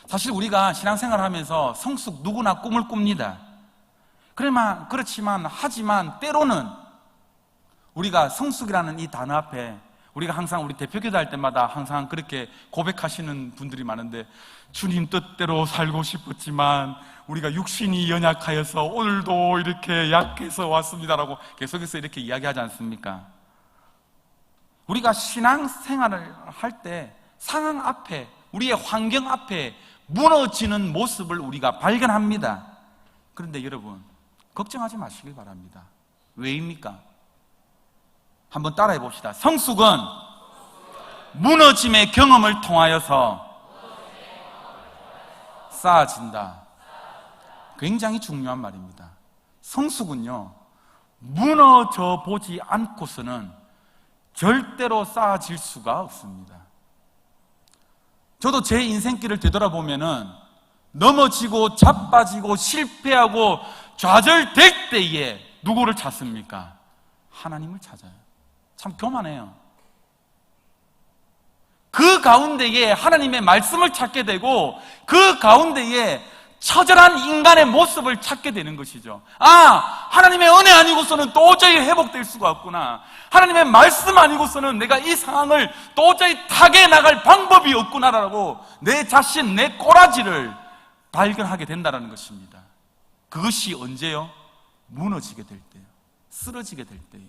사실 우리가 신앙생활을 하면서 성숙 누구나 꿈을 꿉니다. 하지만 때로는 우리가 성숙이라는 이 단어 앞에 우리가 항상 우리 대표기도 할 때마다 항상 그렇게 고백하시는 분들이 많은데, 주님 뜻대로 살고 싶었지만 우리가 육신이 연약하여서 오늘도 이렇게 약해서 왔습니다라고 계속해서 이렇게 이야기하지 않습니까? 우리가 신앙생활을 할 때 상황 앞에, 우리의 환경 앞에 무너지는 모습을 우리가 발견합니다. 그런데 여러분, 걱정하지 마시길 바랍니다. 왜입니까? 한번 따라해 봅시다. 성숙은 무너짐의 경험을 통하여서 쌓아진다. 굉장히 중요한 말입니다. 성숙은요, 무너져 보지 않고서는 절대로 쌓아질 수가 없습니다. 저도 제 인생길을 되돌아보면은 넘어지고 자빠지고 실패하고 좌절될 때에 누구를 찾습니까? 하나님을 찾아요. 참 교만해요. 그 가운데에 하나님의 말씀을 찾게 되고 그 가운데에 처절한 인간의 모습을 찾게 되는 것이죠. 하나님의 은혜 아니고서는 도저히 회복될 수가 없구나. 하나님의 말씀 아니고서는 내가 이 상황을 도저히 타개 나갈 방법이 없구나라고 내 자신, 내 꼬라지를 발견하게 된다는 것입니다. 그것이 언제요? 무너지게 될 때요. 쓰러지게 될 때요.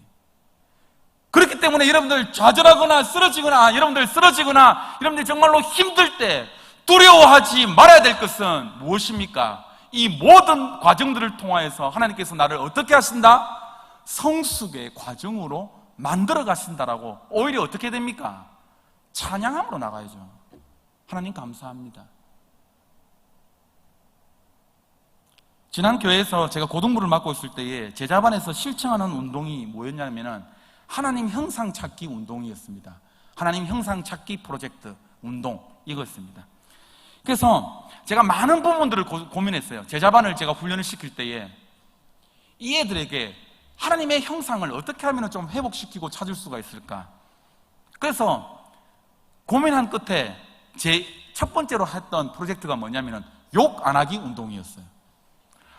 그렇기 때문에 여러분들 좌절하거나 쓰러지거나 여러분들 정말로 힘들 때 두려워하지 말아야 될 것은 무엇입니까? 이 모든 과정들을 통하여서 하나님께서 나를 어떻게 하신다? 성숙의 과정으로 만들어 가신다라고 오히려 어떻게 됩니까? 찬양함으로 나가야죠. 하나님 감사합니다. 지난 교회에서 제가 고등부를 맡고 있을 때에 제자반에서 실천하는 운동이 뭐였냐면은 하나님 형상 찾기 운동이었습니다. 하나님 형상 찾기 프로젝트 운동 이거였습니다. 그래서 제가 많은 부분들을 고민했어요. 제자반을 제가 훈련을 시킬 때에 이 애들에게 하나님의 형상을 어떻게 하면 좀 회복시키고 찾을 수가 있을까? 그래서 고민한 끝에 제 첫 번째로 했던 프로젝트가 뭐냐면은 욕 안 하기 운동이었어요.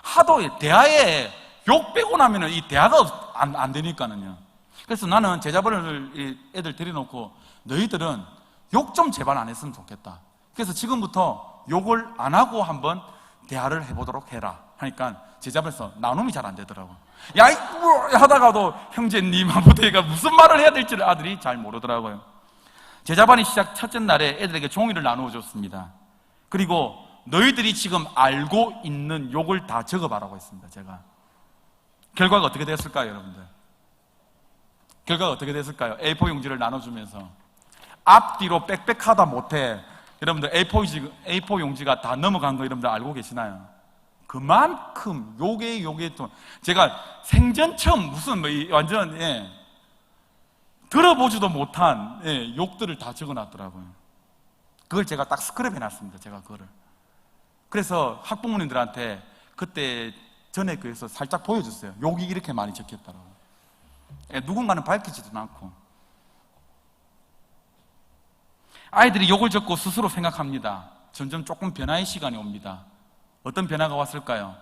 하도 대화에 욕 빼고 나면은 이 대화가 안 되니까는요. 그래서 나는 제자반을 애들 데려놓고 너희들은 욕 좀 제발 안 했으면 좋겠다. 그래서 지금부터 욕을 안 하고 한번 대화를 해보도록 해라 하니까 제자반에서 나눔이 잘 안 되더라고. 야, 뭐 하다가도 형제님 아무데가 무슨 말을 해야 될지를 아들이 잘 모르더라고요. 제자반이 시작 첫째 날에 애들에게 종이를 나누어 줬습니다. 그리고 너희들이 지금 알고 있는 욕을 다 적어봐라고 했습니다. 제가 결과가 어떻게 됐을까요, 여러분들? 결과가 어떻게 됐을까요? A4 용지를 나눠주면서 앞뒤로 빽빽하다 못해 여러분들 A4 용지가 다 넘어간 거 여러분들 알고 계시나요? 그만큼 욕에 또 제가 생전 처음 무슨 완전 들어보지도 못한 욕들을 다 적어놨더라고요. 그걸 제가 딱 스크랩 해놨습니다. 제가 그거를. 그래서 학부모님들한테 그때 전에 교회에서 살짝 보여줬어요. 욕이 이렇게 많이 적혔더라고요. 누군가는 밝히지도 않고. 아이들이 욕을 적고 스스로 생각합니다. 점점 조금 변화의 시간이 옵니다. 어떤 변화가 왔을까요?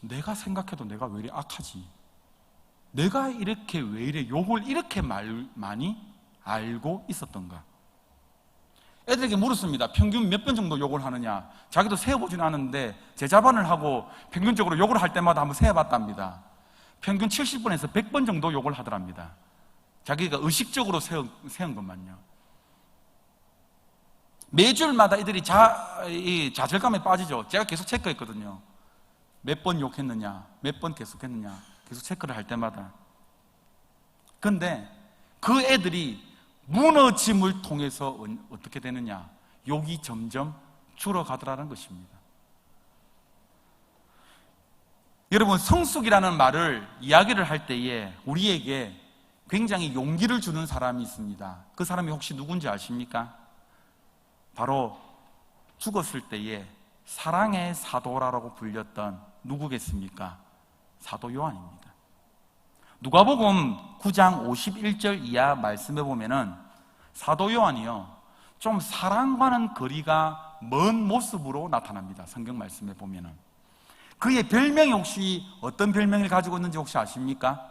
내가 생각해도 내가 왜 이리 악하지? 내가 이렇게 왜 이래 욕을 이렇게 많이 알고 있었던가? 애들에게 물었습니다. 평균 몇 번 정도 욕을 하느냐? 자기도 세어보지는 않았는데 제자반을 하고 평균적으로 욕을 할 때마다 한번 세어봤답니다. 평균 70번에서 100번 정도 욕을 하더랍니다. 자기가 의식적으로 세운 것만요. 매주일마다 이들이 좌절감에 빠지죠. 제가 계속 체크했거든요. 몇 번 욕했느냐, 몇 번 계속했느냐, 계속 체크를 할 때마다. 그런데 그 애들이 무너짐을 통해서 어떻게 되느냐, 욕이 점점 줄어가더라는 것입니다. 여러분, 성숙이라는 말을 이야기를 할 때에 우리에게 굉장히 용기를 주는 사람이 있습니다. 그 사람이 혹시 누군지 아십니까? 바로 죽었을 때에 사랑의 사도라고 불렸던 누구겠습니까? 사도 요한입니다. 누가복음 9장 51절 이하 말씀에 보면은 사도 요한이요, 좀 사랑과는 거리가 먼 모습으로 나타납니다. 성경 말씀에 보면은. 그의 별명이 혹시 어떤 별명을 가지고 있는지 혹시 아십니까?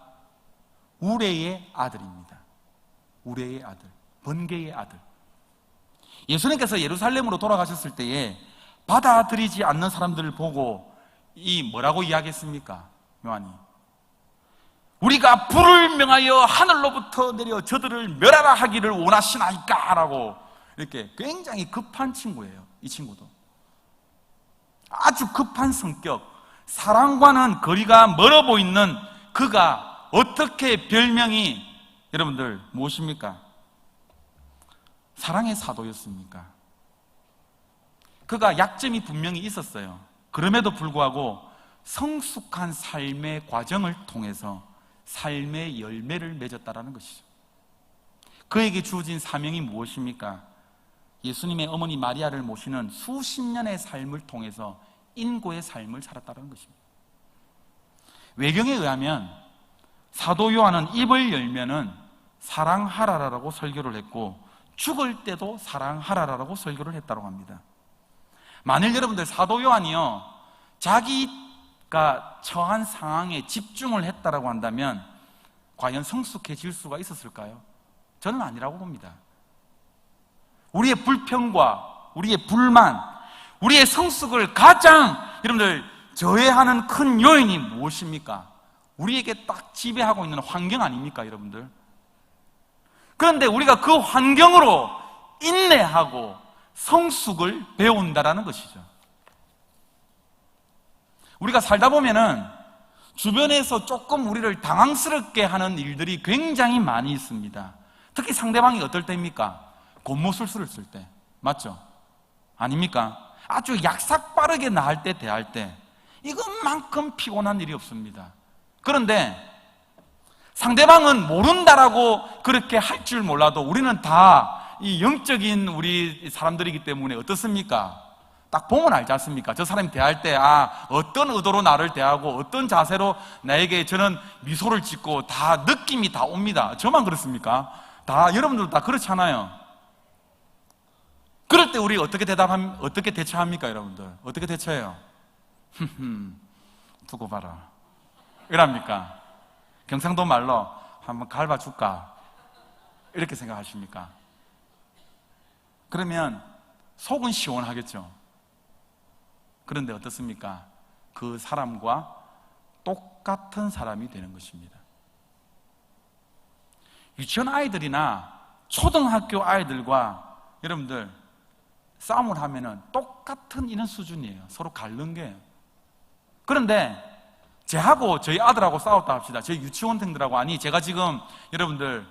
우레의 아들입니다. 우레의 아들, 번개의 아들. 예수님께서 예루살렘으로 돌아가셨을 때에 받아들이지 않는 사람들을 보고 뭐라고 이야기했습니까? 요한이 우리가 불을 명하여 하늘로부터 내려 저들을 멸하라 하기를 원하시나이까? 라고 이렇게 굉장히 급한 친구예요. 이 친구도 아주 급한 성격, 사랑과는 거리가 멀어 보이는 그가 어떻게 별명이 여러분들 무엇입니까? 사랑의 사도였습니까? 그가 약점이 분명히 있었어요. 그럼에도 불구하고 성숙한 삶의 과정을 통해서 삶의 열매를 맺었다라는 것이죠. 그에게 주어진 사명이 무엇입니까? 예수님의 어머니 마리아를 모시는 수십 년의 삶을 통해서 인고의 삶을 살았다는 것입니다. 외경에 의하면 사도 요한은 입을 열면은 사랑하라라고 설교를 했고 죽을 때도 사랑하라라고 설교를 했다고 합니다. 만일 여러분들 사도 요한이요 자기가 처한 상황에 집중을 했다라고 한다면 과연 성숙해질 수가 있었을까요? 저는 아니라고 봅니다. 우리의 불평과 우리의 불만, 우리의 성숙을 가장 여러분들 저해하는 큰 요인이 무엇입니까? 우리에게 딱 지배하고 있는 환경 아닙니까, 여러분들? 그런데 우리가 그 환경으로 인내하고 성숙을 배운다라는 것이죠. 우리가 살다 보면은 주변에서 조금 우리를 당황스럽게 하는 일들이 굉장히 많이 있습니다. 특히 상대방이 어떨 때입니까? 곤모술수를 쓸 때. 맞죠? 아닙니까? 아주 약삭 빠르게 나할 때, 대할 때 이것만큼 피곤한 일이 없습니다. 그런데 상대방은 모른다라고 그렇게 할 줄 몰라도 우리는 다 이 영적인 우리 사람들이기 때문에 어떻습니까? 딱 보면 알지 않습니까? 저 사람이 대할 때 어떤 의도로 나를 대하고 어떤 자세로 나에게 저는 미소를 짓고 다 느낌이 다 옵니다. 저만 그렇습니까? 다 여러분들도 다 그렇잖아요. 그럴 때 우리 어떻게 대처합니까, 여러분들? 어떻게 대처해요? 두고 봐라. 이랍니까? 경상도 말로 한번 갈아줄까? 이렇게 생각하십니까? 그러면 속은 시원하겠죠. 그런데 어떻습니까? 그 사람과 똑같은 사람이 되는 것입니다. 유치원 아이들이나 초등학교 아이들과 여러분들 싸움을 하면은 똑같은 이런 수준이에요. 서로 갈른 게. 그런데 쟤하고 저희 아들하고 싸웠다 합시다. 저희 유치원생들하고 제가 지금 여러분들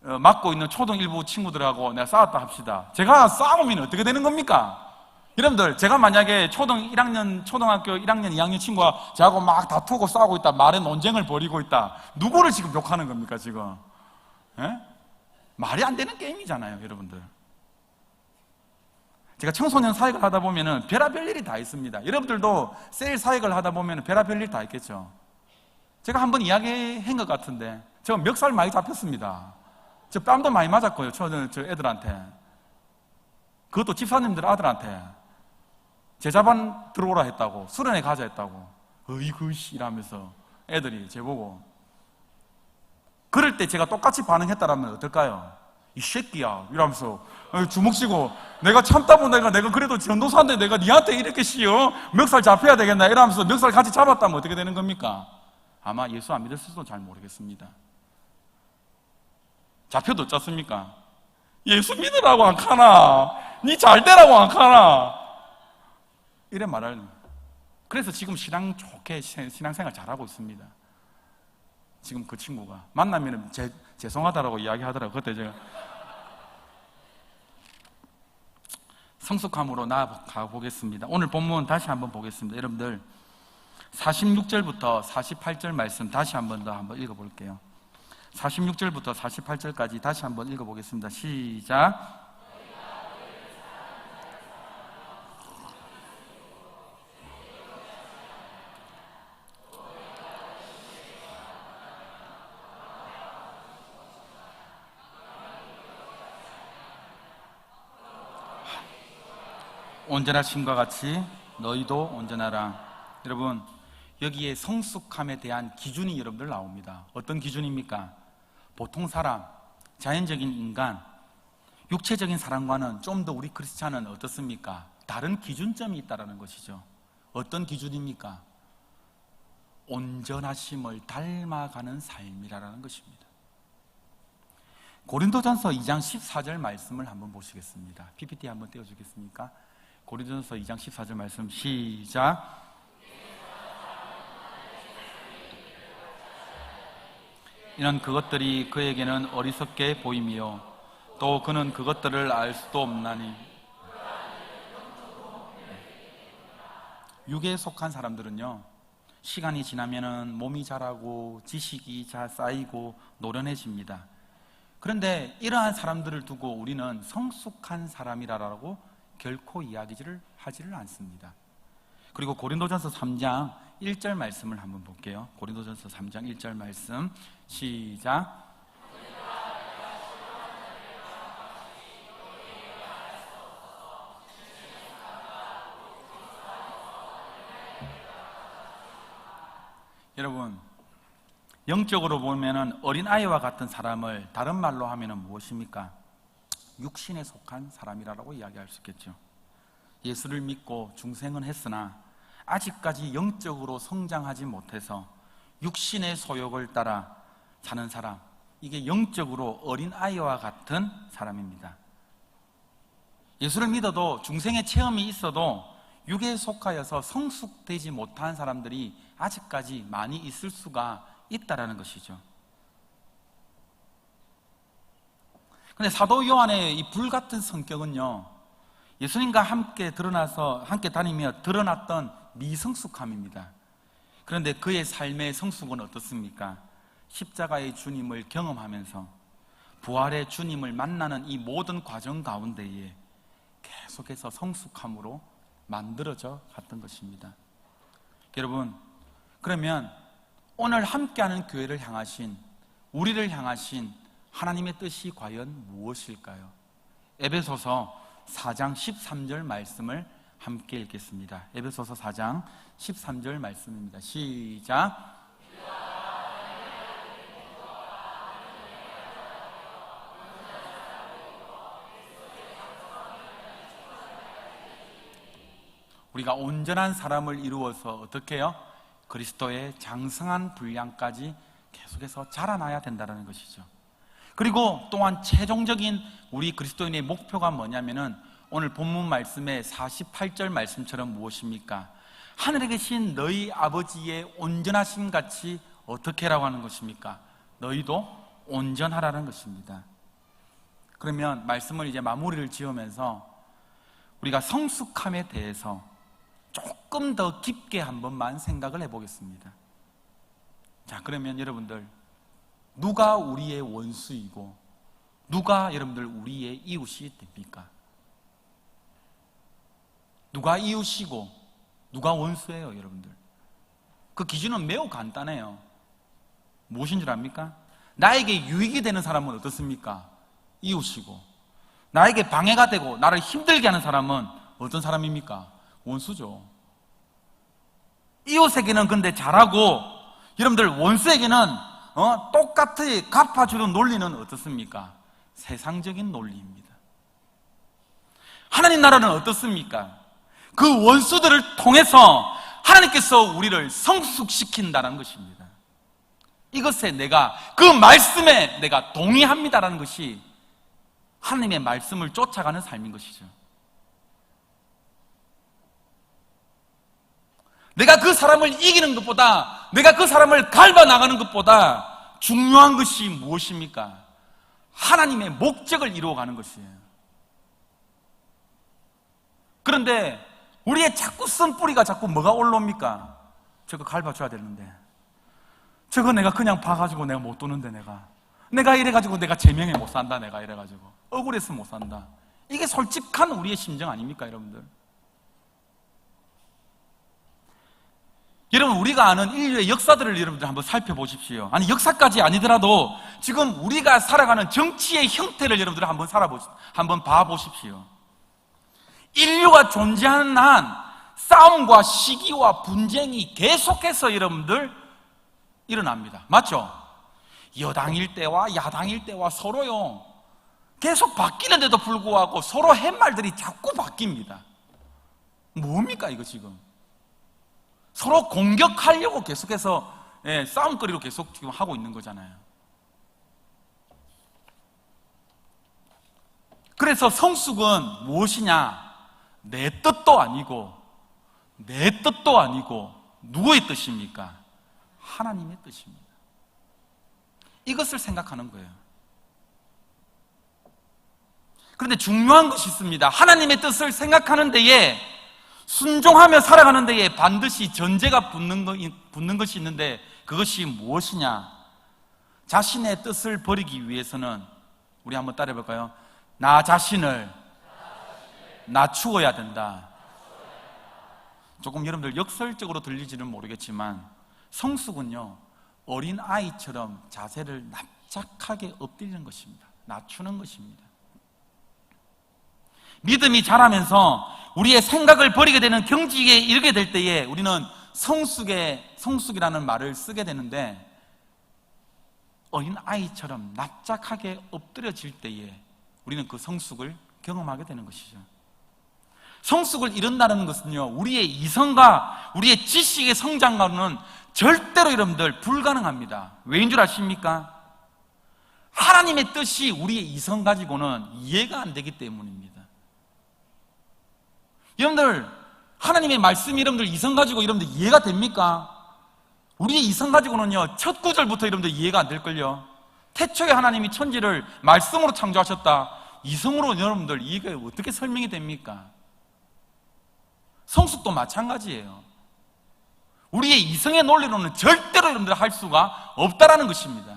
맡고 있는 초등 일부 친구들하고 내가 싸웠다 합시다. 제가 싸우면 어떻게 되는 겁니까? 여러분들 제가 만약에 초등학교 1학년, 2학년 친구가 저하고 막 다투고 싸우고 있다, 말의 논쟁을 벌이고 있다, 누구를 지금 욕하는 겁니까 지금? 예? 말이 안 되는 게임이잖아요, 여러분들. 제가 청소년 사역을 하다 보면은 별의별 일이 다 있습니다. 여러분들도 셀 사역을 하다 보면은 별의별 일 다 있겠죠. 제가 한번 이야기한 것 같은데 제가 멱살 많이 잡혔습니다. 저 뺨도 많이 맞았고요, 저 애들한테. 그것도 집사님들 아들한테. 제자반 들어오라 했다고, 수련회 가자 했다고. 어이구씨 이러면서 애들이 제보고. 그럴 때 제가 똑같이 반응했다라면 어떨까요? 이 새끼야 이러면서 주먹 쥐고, 내가 참다 보니까 내가 그래도 전도사인데 내가 니한테 이렇게 멱살 잡혀야 되겠나 이러면서 멱살 같이 잡았다면 어떻게 되는 겁니까? 아마 예수 안 믿었을지도 잘 모르겠습니다. 잡혀도 어쩌습니까? 예수 믿으라고 안 카나? 니 잘 되라고 안 카나? 이래 말할. 그래서 지금 신앙생활 잘하고 있습니다. 지금 그 친구가 만나면 죄송하다라고 이야기하더라고요. 그때 제가 성숙함으로 나아가 보겠습니다. 오늘 본문 다시 한번 보겠습니다. 여러분들 46절부터 48절 말씀 다시 한번 읽어볼게요. 46절부터 48절까지 다시 한번 읽어보겠습니다. 시작. 온전하심과 같이 너희도 온전하라. 여러분, 여기에 성숙함에 대한 기준이 여러분들 나옵니다. 어떤 기준입니까? 보통 사람, 자연적인 인간, 육체적인 사람과는 좀 더 우리 크리스찬은 어떻습니까? 다른 기준점이 있다는 것이죠. 어떤 기준입니까? 온전하심을 닮아가는 삶이라는 것입니다. 고린도전서 2장 14절 말씀을 한번 보시겠습니다. PPT 한번 띄워주겠습니까? 고린도전서 2장 14절 말씀 시작. 이는 그것들이 그에게는 어리석게 보임이요 또 그는 그것들을 알 수도 없나니. 육에 속한 사람들은요, 시간이 지나면은 몸이 자라고 지식이 잘 쌓이고 노련해집니다. 그런데 이러한 사람들을 두고 우리는 성숙한 사람이라고 결코 이야기를 하지를 않습니다. 그리고 고린도전서 3장 1절 말씀을 한번 볼게요. 고린도전서 3장 1절 말씀 시작. 여러분, 영적으로 보면은 어린아이와 같은 사람을 다른 말로 하면은 무엇입니까? 육신에 속한 사람이라고 이야기할 수 있겠죠. 예수를 믿고 중생은 했으나 아직까지 영적으로 성장하지 못해서 육신의 소욕을 따라 사는 사람, 이게 영적으로 어린아이와 같은 사람입니다. 예수를 믿어도 중생의 체험이 있어도 육에 속하여서 성숙되지 못한 사람들이 아직까지 많이 있을 수가 있다라는 것이죠. 그런데 사도 요한의 이 불같은 성격은요, 예수님과 함께 함께 다니며 드러났던 미성숙함입니다. 그런데 그의 삶의 성숙은 어떻습니까? 십자가의 주님을 경험하면서 부활의 주님을 만나는 이 모든 과정 가운데에 계속해서 성숙함으로 만들어져 갔던 것입니다. 여러분, 그러면 오늘 함께하는 교회를 향하신, 우리를 향하신 하나님의 뜻이 과연 무엇일까요? 에베소서 4장 13절 말씀을 함께 읽겠습니다. 에베소서 4장 13절 말씀입니다. 시작. 우리가 온전한 사람을 이루어서 어떻게 해요? 그리스도의 장성한 분량까지 계속해서 자라나야 된다는 것이죠. 그리고 또한 최종적인 우리 그리스도인의 목표가 뭐냐면은 오늘 본문 말씀의 48절 말씀처럼 무엇입니까? 하늘에 계신 너희 아버지의 온전하심 같이 어떻게 라고 하는 것입니까? 너희도 온전하라는 것입니다. 그러면 말씀을 이제 마무리를 지으면서 우리가 성숙함에 대해서 조금 더 깊게 한 번만 생각을 해보겠습니다. 자, 그러면 여러분들, 누가 우리의 원수이고 누가 여러분들 우리의 이웃이 됩니까? 누가 이웃이고 누가 원수예요, 여러분들? 그 기준은 매우 간단해요. 무엇인 줄 압니까? 나에게 유익이 되는 사람은 어떻습니까? 이웃이고, 나에게 방해가 되고 나를 힘들게 하는 사람은 어떤 사람입니까? 원수죠. 이웃에게는 근데 잘하고 여러분들 원수에게는 똑같이 갚아주는 논리는 어떻습니까? 세상적인 논리입니다. 하나님 나라는 어떻습니까? 그 원수들을 통해서 하나님께서 우리를 성숙시킨다는 것입니다. 이것에 그 말씀에 내가 동의합니다라는 것이 하나님의 말씀을 쫓아가는 삶인 것이죠. 내가 그 사람을 이기는 것보다, 내가 그 사람을 밟아 나가는 것보다 중요한 것이 무엇입니까? 하나님의 목적을 이루어가는 것이에요. 그런데 우리의 자꾸 쓴 뿌리가 자꾸 뭐가 올라옵니까? 저거 밟아줘야 되는데, 저거 내가 그냥 봐가지고 내가 못 도는데, 내가 이래가지고 내가 제명에 못 산다, 내가 이래가지고 억울해서 못 산다. 이게 솔직한 우리의 심정 아닙니까, 여러분들? 여러분, 우리가 아는 인류의 역사들을 여러분들 한번 살펴보십시오. 아니, 역사까지 아니더라도 지금 우리가 살아가는 정치의 형태를 여러분들 한번 봐보십시오. 인류가 존재하는 한 싸움과 시기와 분쟁이 계속해서 여러분들 일어납니다. 맞죠? 여당일 때와 야당일 때와 서로요 계속 바뀌는데도 불구하고 서로 팻말들이 자꾸 바뀝니다. 뭡니까 이거 지금? 서로 공격하려고 계속해서 싸움거리로 계속 지금 하고 있는 거잖아요. 그래서 성숙은 무엇이냐? 내 뜻도 아니고 내 뜻도 아니고 누구의 뜻입니까? 하나님의 뜻입니다. 이것을 생각하는 거예요. 그런데 중요한 것이 있습니다. 하나님의 뜻을 생각하는 데에 순종하며 살아가는 데에 반드시 전제가 붙는 것이 있는데 그것이 무엇이냐? 자신의 뜻을 버리기 위해서는 우리 한번 따라해 볼까요? 나 자신을 낮추어야 된다. 조금 여러분들 역설적으로 들리지는 모르겠지만 성숙은요 어린 아이처럼 자세를 납작하게 엎드리는 것입니다. 낮추는 것입니다. 믿음이 자라면서 우리의 생각을 버리게 되는 경지에 이르게 될 때에 우리는 성숙이라는 말을 쓰게 되는데 어린 아이처럼 납작하게 엎드려질 때에 우리는 그 성숙을 경험하게 되는 것이죠. 성숙을 이룬다는 것은요 우리의 이성과 우리의 지식의 성장과는 절대로 여러분들 불가능합니다. 왜인 줄 아십니까? 하나님의 뜻이 우리의 이성 가지고는 이해가 안 되기 때문입니다. 여러분들 하나님의 말씀이 여러분들 이성 가지고 여러분들 이해가 됩니까? 우리의 이성 가지고는요 첫 구절부터 여러분들 이해가 안 될걸요. 태초에 하나님이 천지를 말씀으로 창조하셨다. 이성으로 여러분들 이게 어떻게 설명이 됩니까? 성숙도 마찬가지예요. 우리의 이성의 논리로는 절대로 여러분들 할 수가 없다라는 것입니다.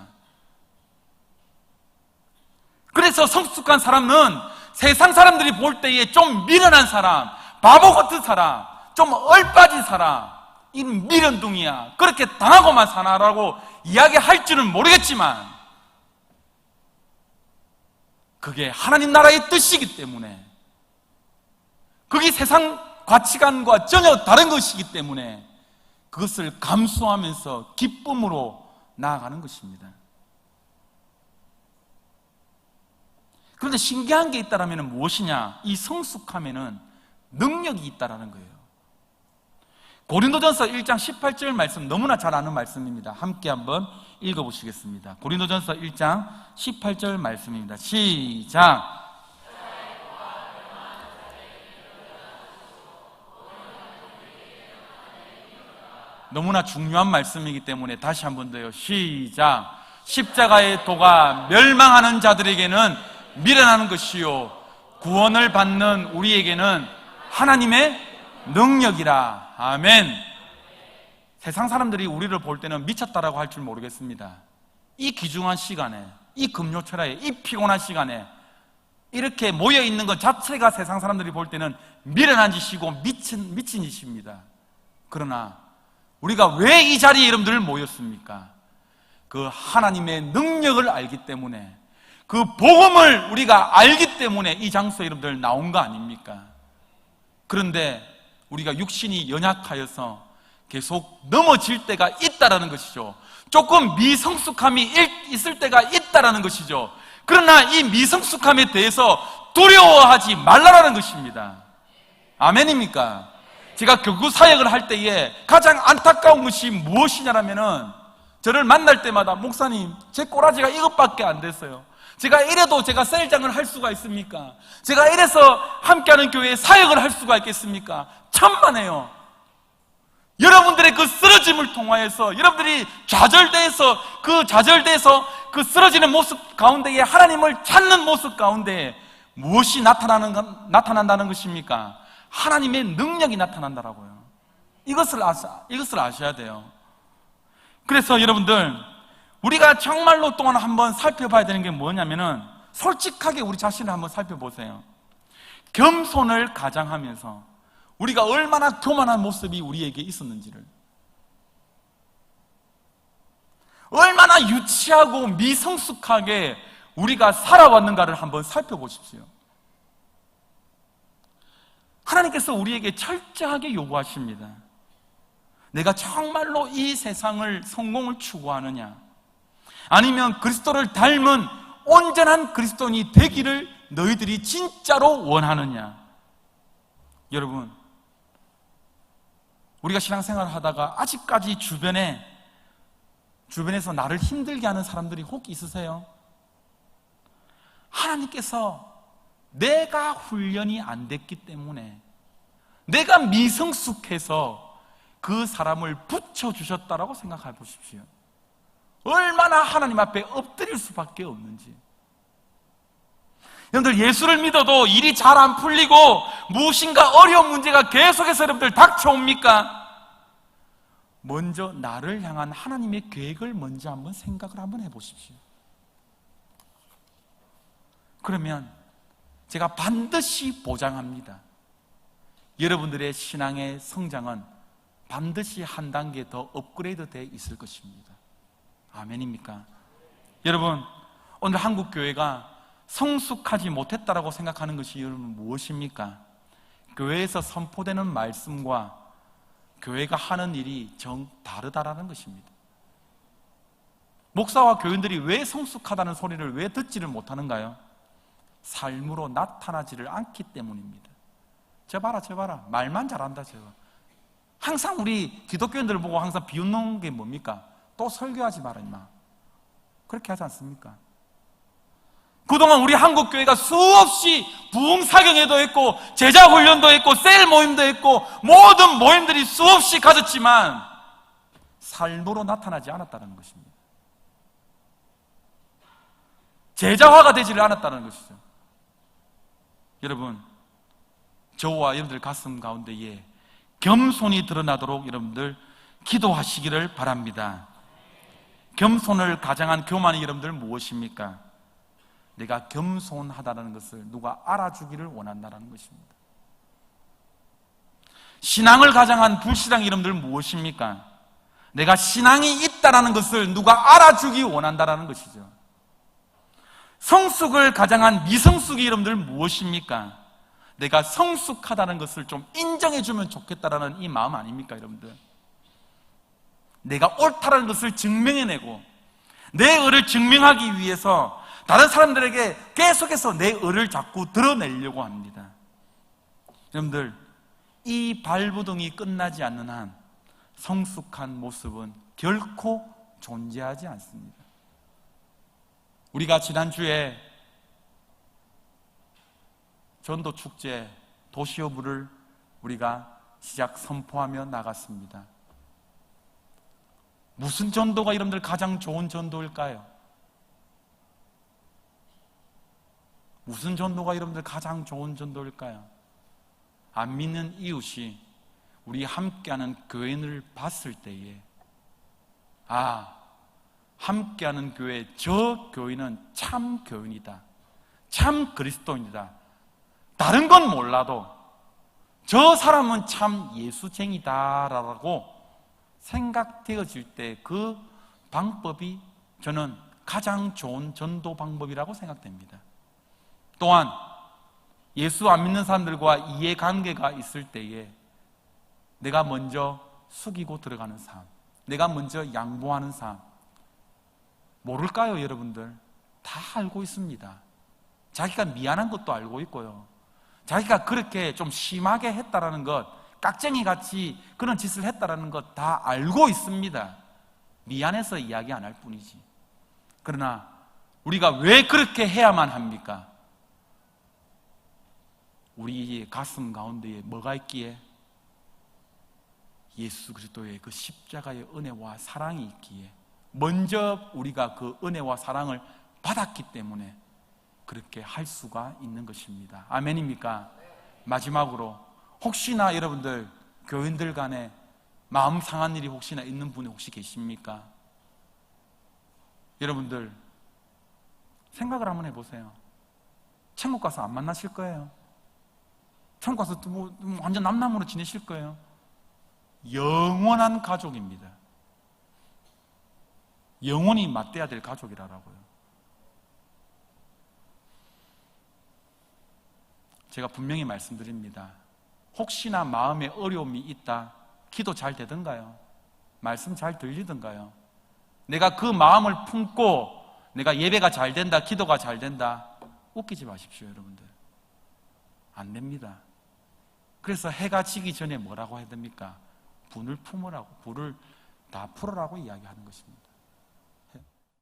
그래서 성숙한 사람은 세상 사람들이 볼 때에 좀 미련한 사람, 바보 같은 사람, 좀 얼빠진 사람, 이 미련둥이야, 그렇게 당하고만 사나라고 이야기할 줄은 모르겠지만 그게 하나님 나라의 뜻이기 때문에, 그게 세상 가치관과 전혀 다른 것이기 때문에 그것을 감수하면서 기쁨으로 나아가는 것입니다. 그런데 신기한 게 있다면 무엇이냐? 이 성숙함에는 능력이 있다는 거예요. 고린도전서 1장 18절 말씀, 너무나 잘 아는 말씀입니다. 함께 한번 읽어보시겠습니다. 고린도전서 1장 18절 말씀입니다. 시작. 너무나 중요한 말씀이기 때문에 다시 한번 더요. 시작. 십자가의 도가 멸망하는 자들에게는 미련한 것이요 구원을 받는 우리에게는 하나님의 능력이라. 아멘. 세상 사람들이 우리를 볼 때는 미쳤다라고 할 줄 모르겠습니다. 이 귀중한 시간에, 이 금요철에, 이 피곤한 시간에 이렇게 모여있는 것 자체가 세상 사람들이 볼 때는 미련한 짓이고 미친 짓입니다. 그러나 우리가 왜 이 자리에 여러분들 모였습니까? 그 하나님의 능력을 알기 때문에, 그 복음을 우리가 알기 때문에 이 장소에 여러분들 나온 거 아닙니까? 그런데 우리가 육신이 연약하여서 계속 넘어질 때가 있다라는 것이죠. 조금 미성숙함이 있을 때가 있다라는 것이죠. 그러나 이 미성숙함에 대해서 두려워하지 말라라는 것입니다. 아멘입니까? 제가 교구 사역을 할 때에 가장 안타까운 것이 무엇이냐라면은 저를 만날 때마다 목사님, 제 꼬라지가 이것밖에 안 됐어요. 제가 이래도 제가 셀장을 할 수가 있습니까? 제가 이래서 함께하는 교회에 사역을 할 수가 있겠습니까? 천만에요. 여러분들의 그 쓰러짐을 통하여서 여러분들이 좌절돼서 그 쓰러지는 모습 가운데에 하나님을 찾는 모습 가운데 무엇이 나타난다는 것입니까? 하나님의 능력이 나타난다라고요. 이것을 아셔야 돼요. 그래서 여러분들, 우리가 정말로 또한 한번 살펴봐야 되는 게 뭐냐면은, 솔직하게 우리 자신을 한번 살펴보세요. 겸손을 가장하면서 우리가 얼마나 교만한 모습이 우리에게 있었는지를, 얼마나 유치하고 미성숙하게 우리가 살아왔는가를 한번 살펴보십시오. 하나님께서 우리에게 철저하게 요구하십니다. 내가 정말로 이 세상을 성공을 추구하느냐, 아니면 그리스도를 닮은 온전한 그리스도인이 되기를 너희들이 진짜로 원하느냐. 여러분, 우리가 신앙생활을 하다가 아직까지 주변에서 나를 힘들게 하는 사람들이 혹 있으세요? 하나님께서 내가 훈련이 안 됐기 때문에, 내가 미성숙해서 그 사람을 붙여주셨다라고 생각해 보십시오. 얼마나 하나님 앞에 엎드릴 수밖에 없는지. 여러분들, 예수를 믿어도 일이 잘 안 풀리고 무엇인가 어려운 문제가 계속해서 여러분들 닥쳐옵니까? 먼저 나를 향한 하나님의 계획을 먼저 한번 생각을 한번 해보십시오. 그러면 제가 반드시 보장합니다. 여러분들의 신앙의 성장은 반드시 한 단계 더 업그레이드 되어 있을 것입니다. 아멘입니까? 여러분, 오늘 한국교회가 성숙하지 못했다라고 생각하는 것이 여러분 무엇입니까? 교회에서 선포되는 말씀과 교회가 하는 일이 정 다르다라는 것입니다. 목사와 교인들이 왜 성숙하다는 소리를 왜 듣지를 못하는가요? 삶으로 나타나지를 않기 때문입니다. 저 봐라, 저 봐라, 말만 잘한다, 저. 항상 우리 기독교인들을 보고 항상 비웃는 게 뭡니까? 또 설교하지 마라, 임마. 그렇게 하지 않습니까? 그동안 우리 한국교회가 수없이 부흥사경회도 했고 제자훈련도 했고 셀 모임도 했고 모든 모임들이 수없이 가졌지만 삶으로 나타나지 않았다는 것입니다. 제자화가 되지를 않았다는 것이죠. 여러분, 저와 여러분들 가슴 가운데에 겸손이 드러나도록 여러분들 기도하시기를 바랍니다. 겸손을 가장한 교만이 여러분들 무엇입니까? 내가 겸손하다는 것을 누가 알아주기를 원한다는 것입니다. 신앙을 가장한 불신앙이 여러분들 무엇입니까? 내가 신앙이 있다는 것을 누가 알아주기 원한다는 것이죠. 성숙을 가장한 미성숙이 여러분들 무엇입니까? 내가 성숙하다는 것을 좀 인정해주면 좋겠다라는 이 마음 아닙니까, 여러분들? 내가 옳다는 것을 증명해내고 내 의를 증명하기 위해서 다른 사람들에게 계속해서 내 의를 자꾸 드러내려고 합니다. 여러분들, 이 발부둥이 끝나지 않는 한 성숙한 모습은 결코 존재하지 않습니다. 우리가 지난주에 전도축제 도시오브를 우리가 시작 선포하며 나갔습니다. 무슨 전도가 여러분들 가장 좋은 전도일까요? 무슨 전도가 여러분들 가장 좋은 전도일까요? 안 믿는 이웃이 우리 함께하는 교인을 봤을 때에, 아, 함께하는 교회 저 교인은 참 교인이다, 참 그리스도인이다, 다른 건 몰라도 저 사람은 참 예수쟁이다라고 생각되어질 때 그 방법이 저는 가장 좋은 전도 방법이라고 생각됩니다. 또한 예수 안 믿는 사람들과 이해관계가 있을 때에 내가 먼저 숙이고 들어가는 삶, 내가 먼저 양보하는 삶, 모를까요, 여러분들? 다 알고 있습니다. 자기가 미안한 것도 알고 있고요, 자기가 그렇게 좀 심하게 했다라는 것, 깍쟁이같이 그런 짓을 했다라는 것 다 알고 있습니다. 미안해서 이야기 안 할 뿐이지. 그러나 우리가 왜 그렇게 해야만 합니까? 우리의 가슴 가운데에 뭐가 있기에? 예수 그리스도의 그 십자가의 은혜와 사랑이 있기에 먼저 우리가 그 은혜와 사랑을 받았기 때문에 그렇게 할 수가 있는 것입니다. 아멘입니까? 마지막으로, 혹시나 여러분들 교인들 간에 마음 상한 일이 혹시나 있는 분이 혹시 계십니까? 여러분들 생각을 한번 해보세요. 천국 가서 안 만나실 거예요. 천국 가서 또 완전 남남으로 지내실 거예요. 영원한 가족입니다. 영원히 맞대야 될 가족이라고요. 제가 분명히 말씀드립니다. 혹시나 마음에 어려움이 있다, 기도 잘 되던가요? 말씀 잘 들리던가요? 내가 그 마음을 품고 내가 예배가 잘 된다, 기도가 잘 된다, 웃기지 마십시오, 여러분들. 안 됩니다. 그래서 해가 지기 전에 뭐라고 해야 됩니까? 분을 품으라고, 불을 다 풀어라고 이야기하는 것입니다.